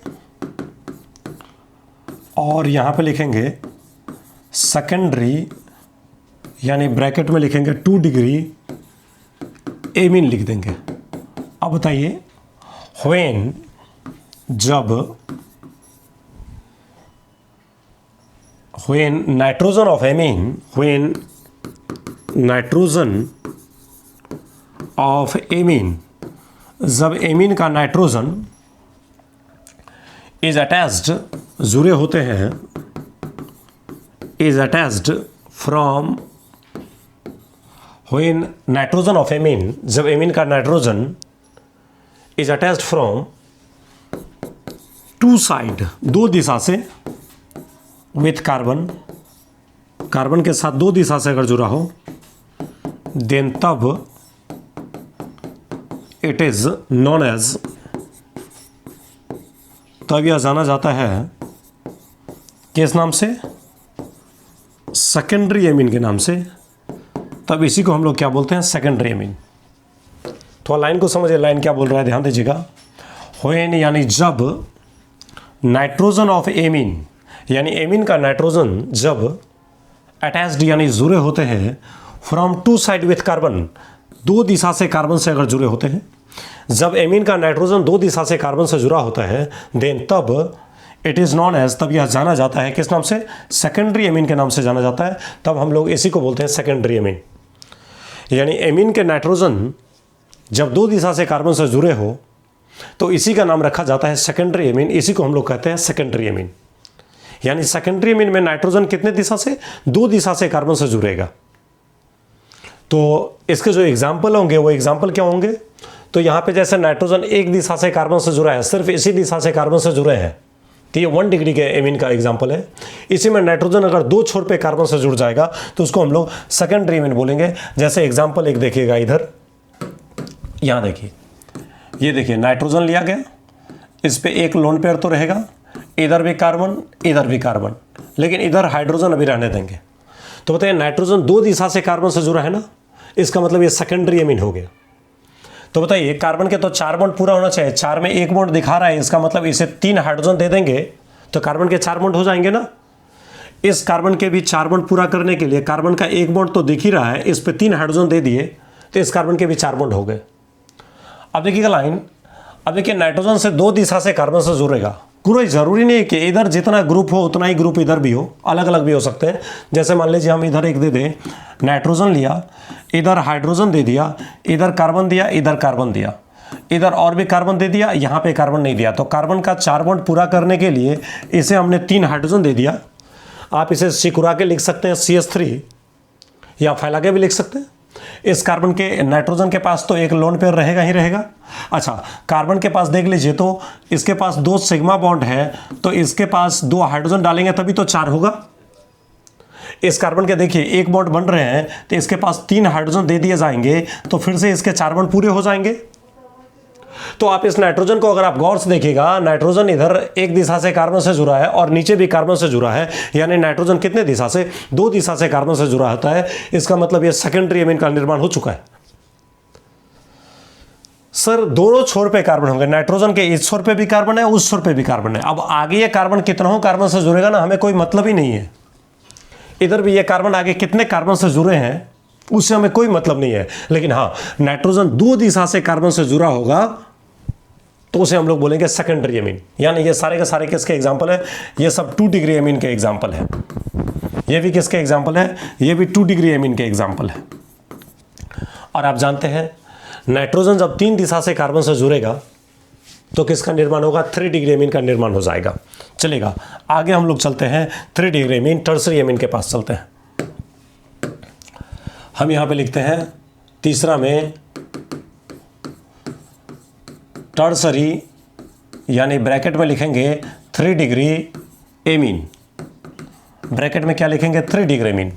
और यहाँ पे लिखेंगे सेकेंडरी, यानी ब्रैकेट में लिखेंगे 2 डिग्री एमीन लिख देंगे। अब बताइए व्हेन, जब, when nitrogen of amine, when nitrogen of amine, जब एमीन का नाइट्रोजन इज अटैच्ड, जुड़े होते हैं, is attached from, when nitrogen of amine, जब एमीन का nitrogen is attached from 2 side, 2 दिशा से, विथ कार्बन, कार्बन के साथ 2 दिशा से अगर जुड़ा हो, देन तब इट इज नॉन एज, तब यह जाना जाता है किस नाम से? सेकेंडरी एमीन के नाम से। तब इसी को हम लोग क्या बोलते हैं? Secondary amine. तो लाइन को समझिए, लाइन क्या बोल रहा है, ध्यान दीजिएगा। व्हेन यानी जब नाइट्रोजन ऑफ एमीन, यानी एमीन का नाइट्रोजन जब अटैच्ड यानी जुड़े होते हैं फ्रॉम 2 साइड विथ कार्बन, 2 दिशा से कार्बन से अगर जुड़े होते हैं, जब एमीन का नाइट्रोजन 2 दिशा से कार्बन से जुड़ा होता है, देन तब इट इज़ नॉन एज, तब यह जाना जाता है किस नाम से? सेकेंडरी एमीन के नाम से जाना जाता है। तब हम लोग इसी को बोलते हैं सेकेंडरी एमीन। यानी एमीन के नाइट्रोजन जब 2 दिशा से कार्बन से जुड़े हो तो इसी का नाम रखा जाता है सेकेंडरी एमीन, इसी को हम लोग कहते हैं सेकेंडरी एमीन। यानी सेकेंडरी एमीन में नाइट्रोजन कितने दिशा से? 2 दिशा से कार्बन से जुड़ेगा। तो इसके जो एग्जाम्पल होंगे वो एग्जाम्पल क्या होंगे? तो यहाँ पे जैसे नाइट्रोजन एक दिशा से कार्बन से जुड़ा है, सिर्फ इसी दिशा से कार्बन से जुड़े हैं, तो ये 1 डिग्री के एमीन का एग्जाम्पल है। इसी में नाइट्रोजन अगर 2 छोर पे कार्बन से जुड़ जाएगा तो उसको हम लोग सेकेंडरी एमीन बोलेंगे। जैसे एग्जाम्पल एक देखिएगा इधर, यहाँ देखिए, ये देखिए नाइट्रोजन लिया गया, इस पे एक लोन पेयर तो रहेगा, इधर भी कार्बन, इधर भी कार्बन, लेकिन इधर हाइड्रोजन अभी रहने देंगे। तो बताइए नाइट्रोजन 2 दिशा से कार्बन से जुड़ा है ना, इसका मतलब ये सेकेंडरी एमीन हो गया। तो बताइए कार्बन के तो 4 बॉन्ड पूरा होना चाहिए, 4 में 1 बॉन्ड दिखा रहा है, इसका मतलब इसे 3 हाइड्रोजन दे देंगे तो कार्बन के 4 बॉन्ड हो जाएंगे ना। इस कार्बन के भी 4 बॉन्ड पूरा करने के लिए कार्बन का 1 बॉन्ड तो दिख ही रहा है, इस पे 3 हाइड्रोजन दे दिए तो इस कार्बन के भी 4 बॉन्ड हो गए। अब देखिएगा लाइन, अब देखिए नाइट्रोजन से 2 दिशा से कार्बन से जुड़ेगा, कोई ज़रूरी नहीं है कि इधर जितना ग्रुप हो उतना ही ग्रुप इधर भी हो, अलग अलग भी हो सकते हैं। जैसे मान लीजिए हम इधर एक दे दें, नाइट्रोजन लिया, इधर हाइड्रोजन दे दिया, इधर कार्बन दिया, इधर कार्बन दिया, इधर और भी कार्बन दे दिया, यहाँ पे कार्बन नहीं दिया, तो कार्बन का 4 बॉन्ड पूरा करने के लिए इसे हमने 3 हाइड्रोजन दे दिया। आप इसे सिकुड़ा के लिख सकते हैं CH3, या फैला के भी लिख सकते हैं। इस कार्बन के, नाइट्रोजन के पास तो एक लोन पेयर रहेगा ही रहेगा। अच्छा, कार्बन के पास देख लीजिए तो इसके पास 2 सिग्मा बॉन्ड है, तो इसके पास 2 हाइड्रोजन डालेंगे तभी तो 4 होगा। इस कार्बन के देखिए 1 बॉन्ड बन रहे हैं, तो इसके पास 3 हाइड्रोजन दे दिए जाएंगे तो फिर से इसके 4 बॉन्ड पूरे हो जाएंगे। तो आप इस नाइट्रोजन को अगर आप गौर से देखिएगा, नाइट्रोजन इधर एक दिशा से कार्बन से जुड़ा है और नीचे भी कार्बन से जुड़ा है, यानी नाइट्रोजन कितने दिशा से? 2 दिशा से कार्बन से जुड़ा होता है। इसका मतलब ये सेकेंडरी एमीन का निर्माण हो चुका है। सर दोनों छोर पे कार्बन होंगे, नाइट्रोजन के इस छोर पे भी कार्बन है, उस छोर पे भी कार्बन है। अब आगे ये कार्बन कितना हो कार्बन से जुड़ेगा ना, हमें कोई मतलब ही नहीं है। इधर भी ये कार्बन आगे कितने कार्बन से जुड़े हैं उससे हमें कोई मतलब नहीं है, लेकिन हाँ नाइट्रोजन दो दिशा से कार्बन से जुड़ा होगा तो उसे हम लोग बोलेंगे सेकेंडरी एमीन। यानी ये सारे के सारे किसके एग्जाम्पल है, ये सब 2 डिग्री एमीन के एग्जाम्पल है। ये भी किसके एग्जाम्पल है, ये भी 2 डिग्री एमीन के एग्जाम्पल है। और आप जानते हैं नाइट्रोजन जब 3 दिशा से कार्बन से जुड़ेगा तो किसका निर्माण होगा, 3 डिग्री एमीन का निर्माण हो जाएगा। चलेगा आगे हम लोग चलते हैं 3 डिग्री एमीन टर्सरी एमीन के पास चलते हैं। हम यहां पे लिखते हैं तीसरा में टर्सरी, यानी ब्रैकेट में लिखेंगे 3 डिग्री एमीन। ब्रैकेट में क्या लिखेंगे, 3 डिग्री एमीन।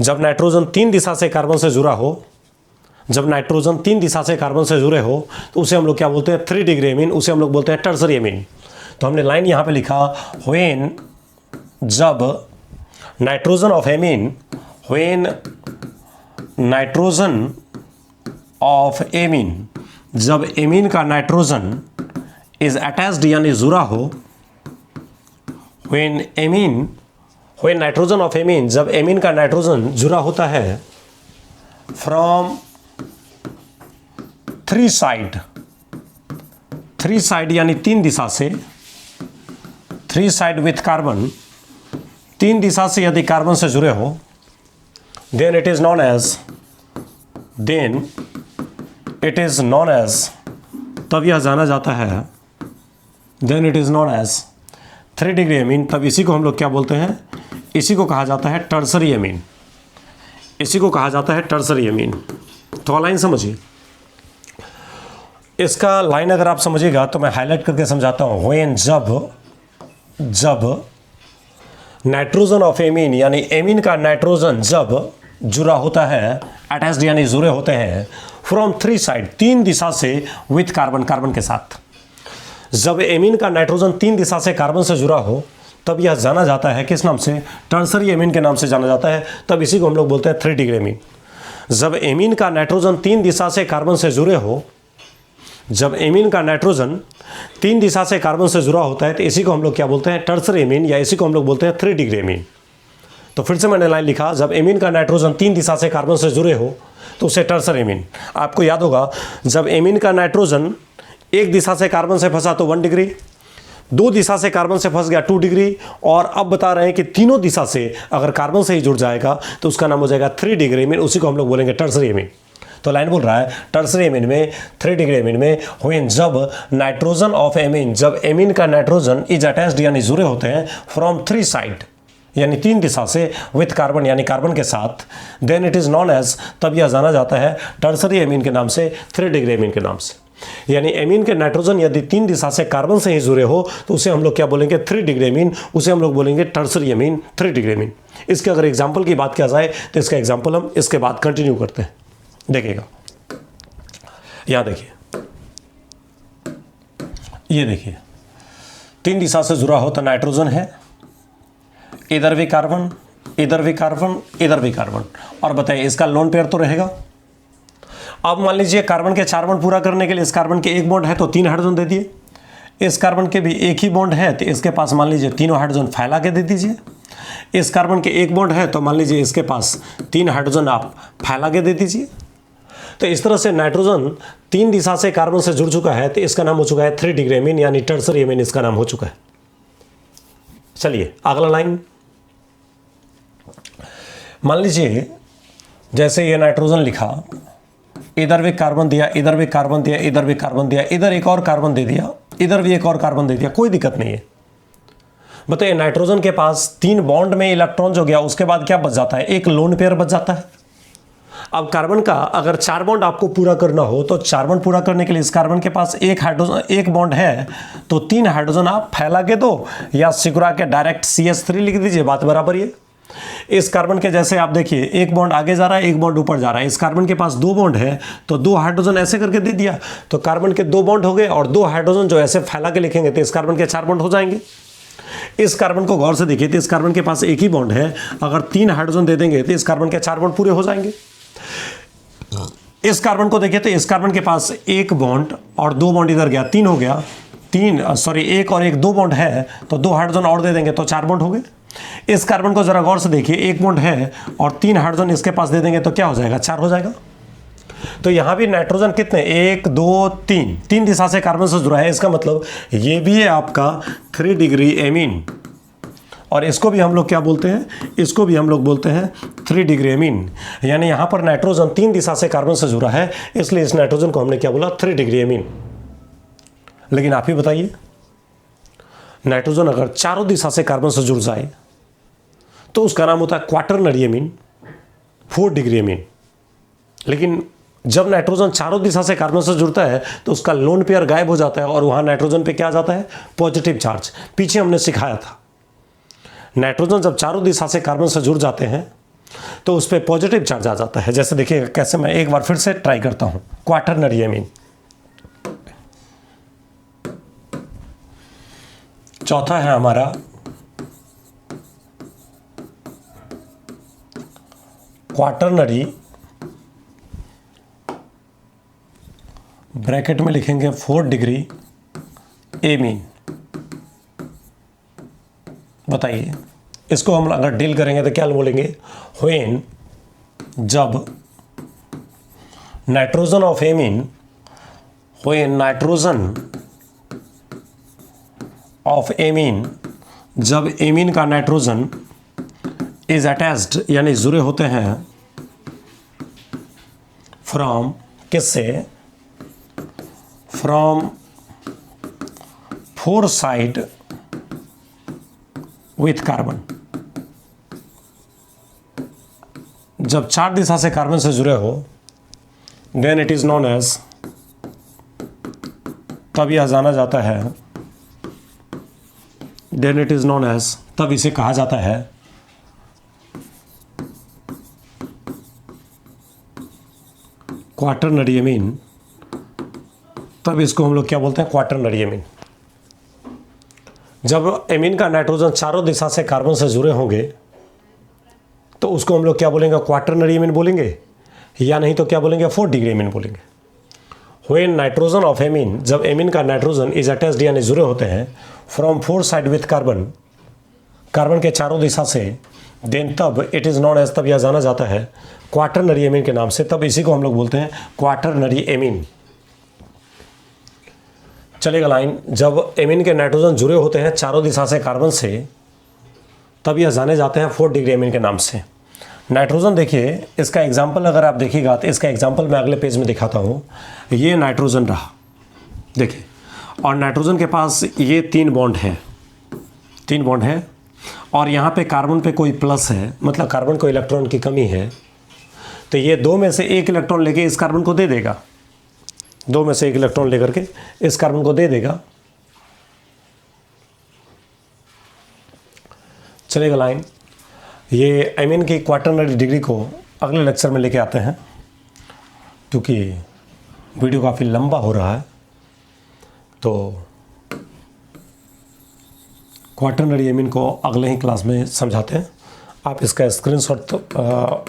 जब नाइट्रोजन 3 दिशा से कार्बन से जुड़ा हो, जब नाइट्रोजन 3 दिशा से कार्बन से जुड़े हो तो उसे हम लोग क्या बोलते हैं, 3 डिग्री एमीन, उसे हम लोग बोलते हैं टर्सरी एमीन। तो हमने लाइन यहां पे लिखा व्हेन, जब nitrogen of amine, when nitrogen of amine, जब एमीन का नाइट्रोजन इज अटैच्ड यानी जुड़ा हो, when amine, when nitrogen of amine, जब एमीन का नाइट्रोजन जुड़ा होता है फ्रॉम 3 साइड, 3 साइड यानी 3 दिशा से, 3 साइड विथ कार्बन, 3 दिशा से यदि कार्बन से जुड़े हो, then it is known as, then it is known as, तब यह जाना जाता है, then it is known as 3 degree amine. तब इसी को हम लोग क्या बोलते हैं, इसी को कहा जाता है टर्सरी एमीन, इसी को कहा जाता है टर्सरी एमीन। तो लाइन समझिए, इसका लाइन अगर आप समझिएगा तो मैं हाईलाइट करके समझाता हूं। व्हेन, जब नाइट्रोजन ऑफ एमीन, यानी एमीन का नाइट्रोजन जब जुड़ा होता है, अटैच्ड यानी जुड़े होते हैं, फ्रॉम 3 साइड, 3 दिशा से विथ कार्बन, कार्बन के साथ, जब एमीन का नाइट्रोजन 3 दिशा से कार्बन से जुड़ा हो तब यह जाना जाता है किस नाम से, टर्सरी एमीन के नाम से जाना जाता है। तब इसी को हम लोग बोलते हैं 3 डिग्री एमीन। जब एमीन का नाइट्रोजन 3 दिशा से कार्बन से जुड़े हो, जब एमीन का नाइट्रोजन 3 दिशा से कार्बन से जुड़ा होता है तो इसी को हम लोग क्या बोलते हैं, टर्सरी एमीन, या इसी को हम लोग बोलते हैं 3 डिग्री एमीन। तो फिर से मैंने लाइन लिखा, जब एमीन का नाइट्रोजन 3 दिशा से कार्बन से जुड़े हो तो उसे टर्सरी एमीन। आपको याद होगा जब एमीन का नाइट्रोजन एक दिशा से कार्बन से फंसा तो 1 डिग्री, 2 दिशा से कार्बन से फंस गया 2 डिग्री, और अब बता रहे हैं कि तीनों दिशा से अगर कार्बन से ही जुड़ जाएगा तो उसका नाम हो जाएगा 3 डिग्री एमीन, उसी को हम लोग बोलेंगे टर्सरी एमीन। तो लाइन बोल रहा है टर्सरी एमीन में, 3 डिग्री एमीन में, व्हेन, जब नाइट्रोजन ऑफ एमीन, जब एमीन का नाइट्रोजन इज अटैच्ड यानी जुड़े होते हैं फ्रॉम 3 साइड यानी 3 दिशा से विथ कार्बन यानी कार्बन के साथ, then it is known as, तब यह जाना जाता है टर्सरी एमीन के नाम से, 3 डिग्री एमीन के नाम से। यानी एमीन के नाइट्रोजन यदि 3 दिशा से कार्बन से ही जुड़े हो तो उसे हम लोग क्या बोलेंगे, 3 डिग्री एमीन, उसे हम लोग बोलेंगे टर्सरी एमीन, 3 डिग्री एमीन। इसके अगर एग्जाम्पल की बात किया जाए तो इसका एग्जाम्पल हम इसके बाद कंटिन्यू करते हैं। देखिएगा यहां देखिए, ये देखिए 3 दिशा से जुड़ा हो तो नाइट्रोजन है, इधर भी कार्बन, इधर भी कार्बन, इधर भी कार्बन, और बताइए इसका लोन पेयर तो रहेगा। अब मान लीजिए कार्बन के 4 बॉन्ड पूरा करने के लिए इस कार्बन के 1 बॉन्ड है तो 3 हाइड्रोजन दे दिए, इस कार्बन के भी एक ही बॉन्ड है तो इसके पास मान लीजिए तीनों हाइड्रोजन फैला के दे दीजिए, इस कार्बन के 1 बॉन्ड है तो मान लीजिए इसके पास 3 हाइड्रोजन आप फैला के दे दीजिए। तो इस तरह से नाइट्रोजन 3 दिशा से कार्बन से जुड़ चुका है तो इसका नाम हो चुका है 3 डिग्री एमीन, यानी टर्सरी एमीन इसका नाम हो चुका है। चलिए अगला लाइन, मान लीजिए जैसे ये नाइट्रोजन लिखा, इधर भी कार्बन दिया, इधर भी कार्बन दिया, इधर भी कार्बन दिया, इधर एक और कार्बन दे दिया, इधर भी एक और कार्बन दे दिया, कोई दिक्कत नहीं है। बताइए नाइट्रोजन के पास 3 बॉन्ड में इलेक्ट्रॉन जो गया उसके बाद क्या बच जाता है, एक लोन पेयर बच जाता है। अब कार्बन का अगर 4 बॉन्ड आपको पूरा करना हो तो 4 बॉन्ड पूरा करने के लिए इस कार्बन के पास एक हाइड्रोजन, एक बॉन्ड है तो 3 हाइड्रोजन आप फैला के दो या सिकुड़ा के डायरेक्ट CH3 लिख दीजिए, बात बराबर है। इस कार्बन के जैसे आप देखिए एक बॉन्ड आगे जा रहा है, एक बॉन्ड ऊपर जा रहा है, इस कार्बन के पास 2 बॉन्ड है तो 2 हाइड्रोजन ऐसे करके दे दिया तो कार्बन के 2 बॉन्ड हो गए, और 2 हाइड्रोजन जो ऐसे फैला के लिखेंगे तो इस कार्बन के 4 बॉन्ड हो जाएंगे। इस कार्बन को गौर से देखिए तो इस कार्बन के पास एक ही बॉन्ड है, अगर 3 हाइड्रोजन दे देंगे तो इस कार्बन के 4 बॉन्ड पूरे हो जाएंगे। इस कार्बन को देखिए तो इस कार्बन के पास 1 बॉन्ड और 2 बॉन्ड इधर गया, 3 हो गया, 1 और 1 2 बॉन्ड है तो 2 हाइड्रोजन और दे देंगे तो 4 बॉन्ड हो गए। इस कार्बन को जरा गौर से देखिए, एक बॉन्ड है और 3 हाइड्रोजन इसके पास दे देंगे तो क्या हो जाएगा, 4 हो जाएगा। तो यहां भी नाइट्रोजन कितने, 1 2 3, 3 दिशा से कार्बन से जुड़ा है। इसका मतलब ये भी है आपका 3 डिग्री एमीन, और इसको भी हम लोग क्या बोलते हैं, इसको भी हम लोग बोलते हैं 3 डिग्री एमीन। यानी यहां पर नाइट्रोजन 3 दिशा से कार्बन से जुड़ा है, इसलिए इस नाइट्रोजन को हमने क्या बोला, 3 डिग्री एमीन। लेकिन आप ही बताइए, नाइट्रोजन अगर चारों दिशा से कार्बन से जुड़ जाए तो उसका नाम होता है क्वाटरनरी एमीन, 4 डिग्री एमीन। लेकिन जब नाइट्रोजन चारों दिशा से कार्बन से जुड़ता है तो उसका लोन पेयर गायब हो जाता है और वहां नाइट्रोजन पे क्या आ जाता है, पॉजिटिव चार्ज। पीछे हमने सिखाया था, नाइट्रोजन जब चारों दिशा से कार्बन से जुड़ जाते हैं तो उस पर पॉजिटिव चार्ज आ जाता है। जैसे देखिए कैसे, मैं एक बार फिर से ट्राई करता हूं, क्वाटरनरी एमीन। चौथा है हमारा क्वाटरनरी, ब्रैकेट में लिखेंगे 4 डिग्री एमीन। बताइए इसको हम अगर डील करेंगे तो क्या बोलेंगे, व्हेन, जब nitrogen of amine, when nitrogen of amine, जब एमीन का नाइट्रोजन इज अटैच्ड यानी जुड़े होते हैं फ्रॉम, किससे, फ्रॉम 4 साइड विथ कार्बन। जब 4 दिशा से कार्बन से जुड़े हो, then it is known as, तब यह जाना जाता है, then it is known as, तब इसे कहा जाता है क्वाटरनरी एमीन। तब इसको हम लोग क्या बोलते हैं, क्वाटरनरी एमीन। जब एमीन का नाइट्रोजन चारों दिशा से कार्बन से जुड़े होंगे तो उसको हम लोग क्या बोलेंगे, क्वाटरनरी एमीन बोलेंगे, या नहीं तो क्या बोलेंगे, 4 डिग्री एमीन बोलेंगे। व्हेन नाइट्रोजन ऑफ एमीन, जब एमीन का नाइट्रोजन इज अटैच्ड यानी जुड़े होते हैं from 4 side with carbon, carbon के चारों दिशा से, देन तब इट इज नॉन एज, तब यह जाना जाता है क्वाटरनरी एमीन के नाम से। तब इसी को हम लोग बोलते हैं क्वाटरनरी एमीन। चलेगा लाइन, जब एमीन के नाइट्रोजन जुड़े होते हैं चारों दिशा से कार्बन से, तब यह जाने जाते हैं 4 डिग्री एमीन के नाम से। नाइट्रोजन देखिए, इसका एग्जाम्पल अगर आप देखिएगा तो इसका एग्जाम्पल मैं अगले पेज में दिखाता हूँ। ये नाइट्रोजन रहा, देखिए, और नाइट्रोजन के पास ये 3 बॉन्ड है, 3 बॉन्ड है, और यहाँ पे कार्बन पे कोई प्लस है, मतलब कार्बन को इलेक्ट्रॉन की कमी है, तो ये 2 में से 1 इलेक्ट्रॉन लेके इस कार्बन को दे देगा, 2 में से 1 इलेक्ट्रॉन लेकर के इस कार्बन को दे देगा। चलेगा लाइन, ये एमीन की क्वाटरनरी डिग्री को अगले लेक्चर में लेके आते हैं, क्योंकि वीडियो काफ़ी लंबा हो रहा है। तो क्वाटरनरी एमीन को अगले ही क्लास में समझाते हैं। आप इसका स्क्रीनशॉट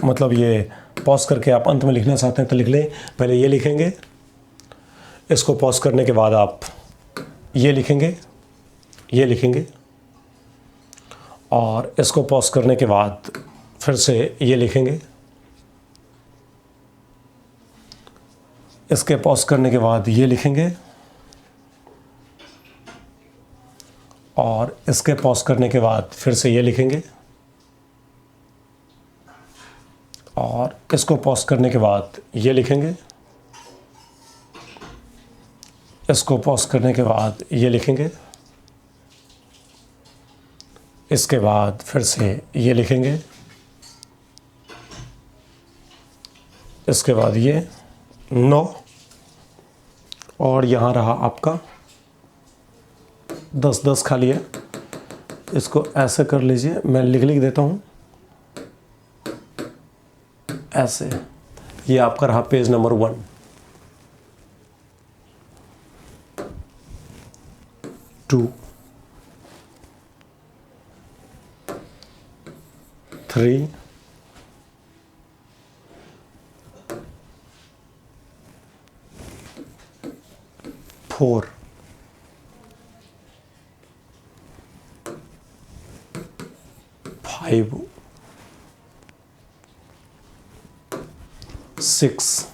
मतलब ये पॉज करके आप अंत में लिखना चाहते हैं तो लिख लें। पहले ये लिखेंगे, इसको पॉज करने के बाद आप ये लिखेंगे, ये लिखेंगे, और इसको पॉज करने के बाद फिर से ये लिखेंगे, इसके पॉज करने के बाद ये लिखेंगे, और इसके पॉज करने के बाद फिर से ये लिखेंगे, और इसको पॉज करने के बाद ये लिखेंगे, इसको पॉज करने के बाद ये लिखेंगे, इसके बाद फिर से ये लिखेंगे, इसके बाद ये 9, और यहाँ रहा आपका 10 खाली है। इसको ऐसे कर लीजिए, मैं लिख देता हूँ ऐसे। ये आपका रहा पेज नंबर 1। 2 3 4 5 5 6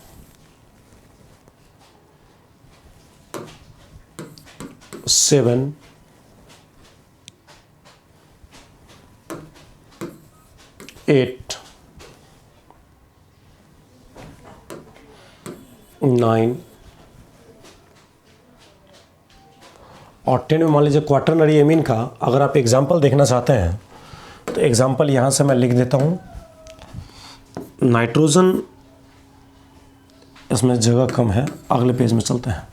7 8 9 और 10 में मान लीजिए क्वाटरनरी एमीन का अगर आप एग्जाम्पल देखना चाहते हैं तो एग्जाम्पल यहाँ से मैं लिख देता हूँ। नाइट्रोजन, इसमें जगह कम है, अगले पेज में चलते हैं।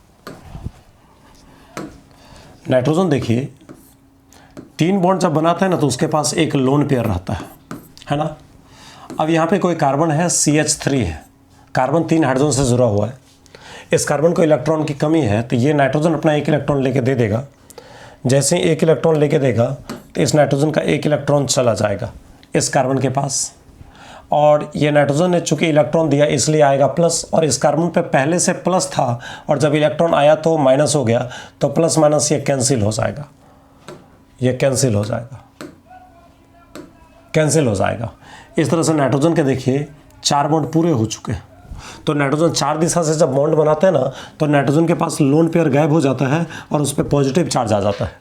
नाइट्रोजन देखिए 3 बॉन्ड जब बनाता है ना तो उसके पास एक लोन पेयर रहता है ना। अब यहाँ पे कोई कार्बन है CH3 है, कार्बन 3 हाइड्रोजन से जुड़ा हुआ है। इस कार्बन को इलेक्ट्रॉन की कमी है तो ये नाइट्रोजन अपना 1 इलेक्ट्रॉन लेके दे देगा। जैसे ही 1 इलेक्ट्रॉन लेके देगा तो इस नाइट्रोजन का 1 इलेक्ट्रॉन चला जाएगा इस कार्बन के पास, और ये नाइट्रोजन ने चूंकि इलेक्ट्रॉन दिया इसलिए आएगा प्लस, और इस कार्बन पे पहले से प्लस था और जब इलेक्ट्रॉन आया तो माइनस हो गया, तो प्लस माइनस ये कैंसिल हो जाएगा, ये कैंसिल हो जाएगा, कैंसिल हो जाएगा। इस तरह से नाइट्रोजन के देखिए 4 बॉन्ड पूरे हो चुके हैं। तो नाइट्रोजन 4 दिशा से जब बॉन्ड बनाते हैं ना तो नाइट्रोजन के पास लोन पेयर गायब हो जाता है और उस पर पॉजिटिव चार्ज आ जाता है।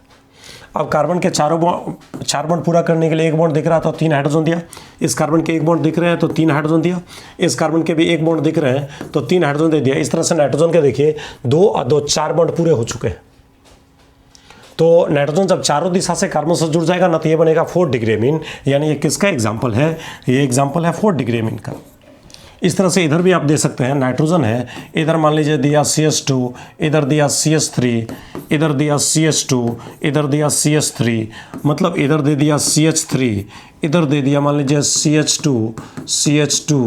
अब कार्बन के 4 बॉन्ड पूरा करने के लिए 1 बॉन्ड दिख रहा था तो 3 हाइड्रोजन दिया, इस कार्बन के 1 बॉन्ड दिख रहे हैं तो 3 हाइड्रोजन दिया, इस कार्बन के भी 1 बॉन्ड दिख रहे हैं तो 3 हाइड्रोजन दे दिया। इस तरह से नाइट्रोजन के देखिए 2 और 2 4 बॉन्ड पूरे हो चुके हैं। तो नाइट्रोजन जब चारों दिशा से कार्बन से जुड़ जाएगा ना तो ये बनेगा 4 डिग्री एमीन, यानी ये किसका एग्जाम्पल है, ये एग्जाम्पल है 4 डिग्री एमीन का। इस तरह से इधर भी आप दे सकते हैं, नाइट्रोजन है, इधर मान लीजिए दिया CH2, इधर दिया CH3, इधर दिया CH2, इधर दिया CH3, मतलब इधर दे दिया CH3, इधर दे दिया मान लीजिए CH2, CH2,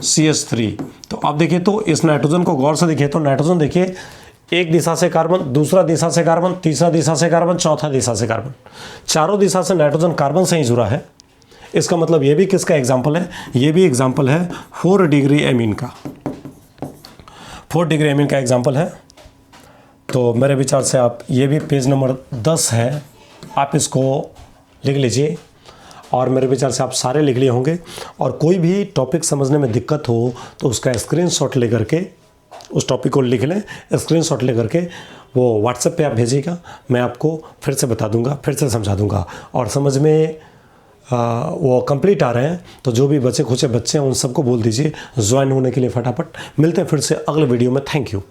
CH3। तो आप देखिए तो इस नाइट्रोजन को गौर से देखिए तो नाइट्रोजन देखिए एक दिशा से कार्बन, दूसरा दिशा से कार्बन, तीसरा दिशा से कार्बन, चौथा दिशा से कार्बन, चारों दिशा से नाइट्रोजन कार्बन से ही जुड़ा है। इसका मतलब ये भी किसका एग्जाम्पल है, ये भी एग्जाम्पल है 4 डिग्री एमीन का, 4 डिग्री एमीन का एग्जाम्पल है। तो मेरे विचार से आप ये भी पेज नंबर 10 है, आप इसको लिख लीजिए और मेरे विचार से आप सारे लिख लिए होंगे। और कोई भी टॉपिक समझने में दिक्कत हो तो उसका स्क्रीनशॉट लेकर के उस टॉपिक को लिख लें, स्क्रीनशॉट लेकर के वो व्हाट्सएप पे आप भेजिएगा, मैं आपको फिर से बता दूंगा, फिर से समझा दूंगा। और समझ में वो कंप्लीट आ रहे हैं तो जो भी बचे खुचे बच्चे हैं उन सबको बोल दीजिए ज्वाइन होने के लिए फटाफट। मिलते हैं फिर से अगले वीडियो में। Thank you.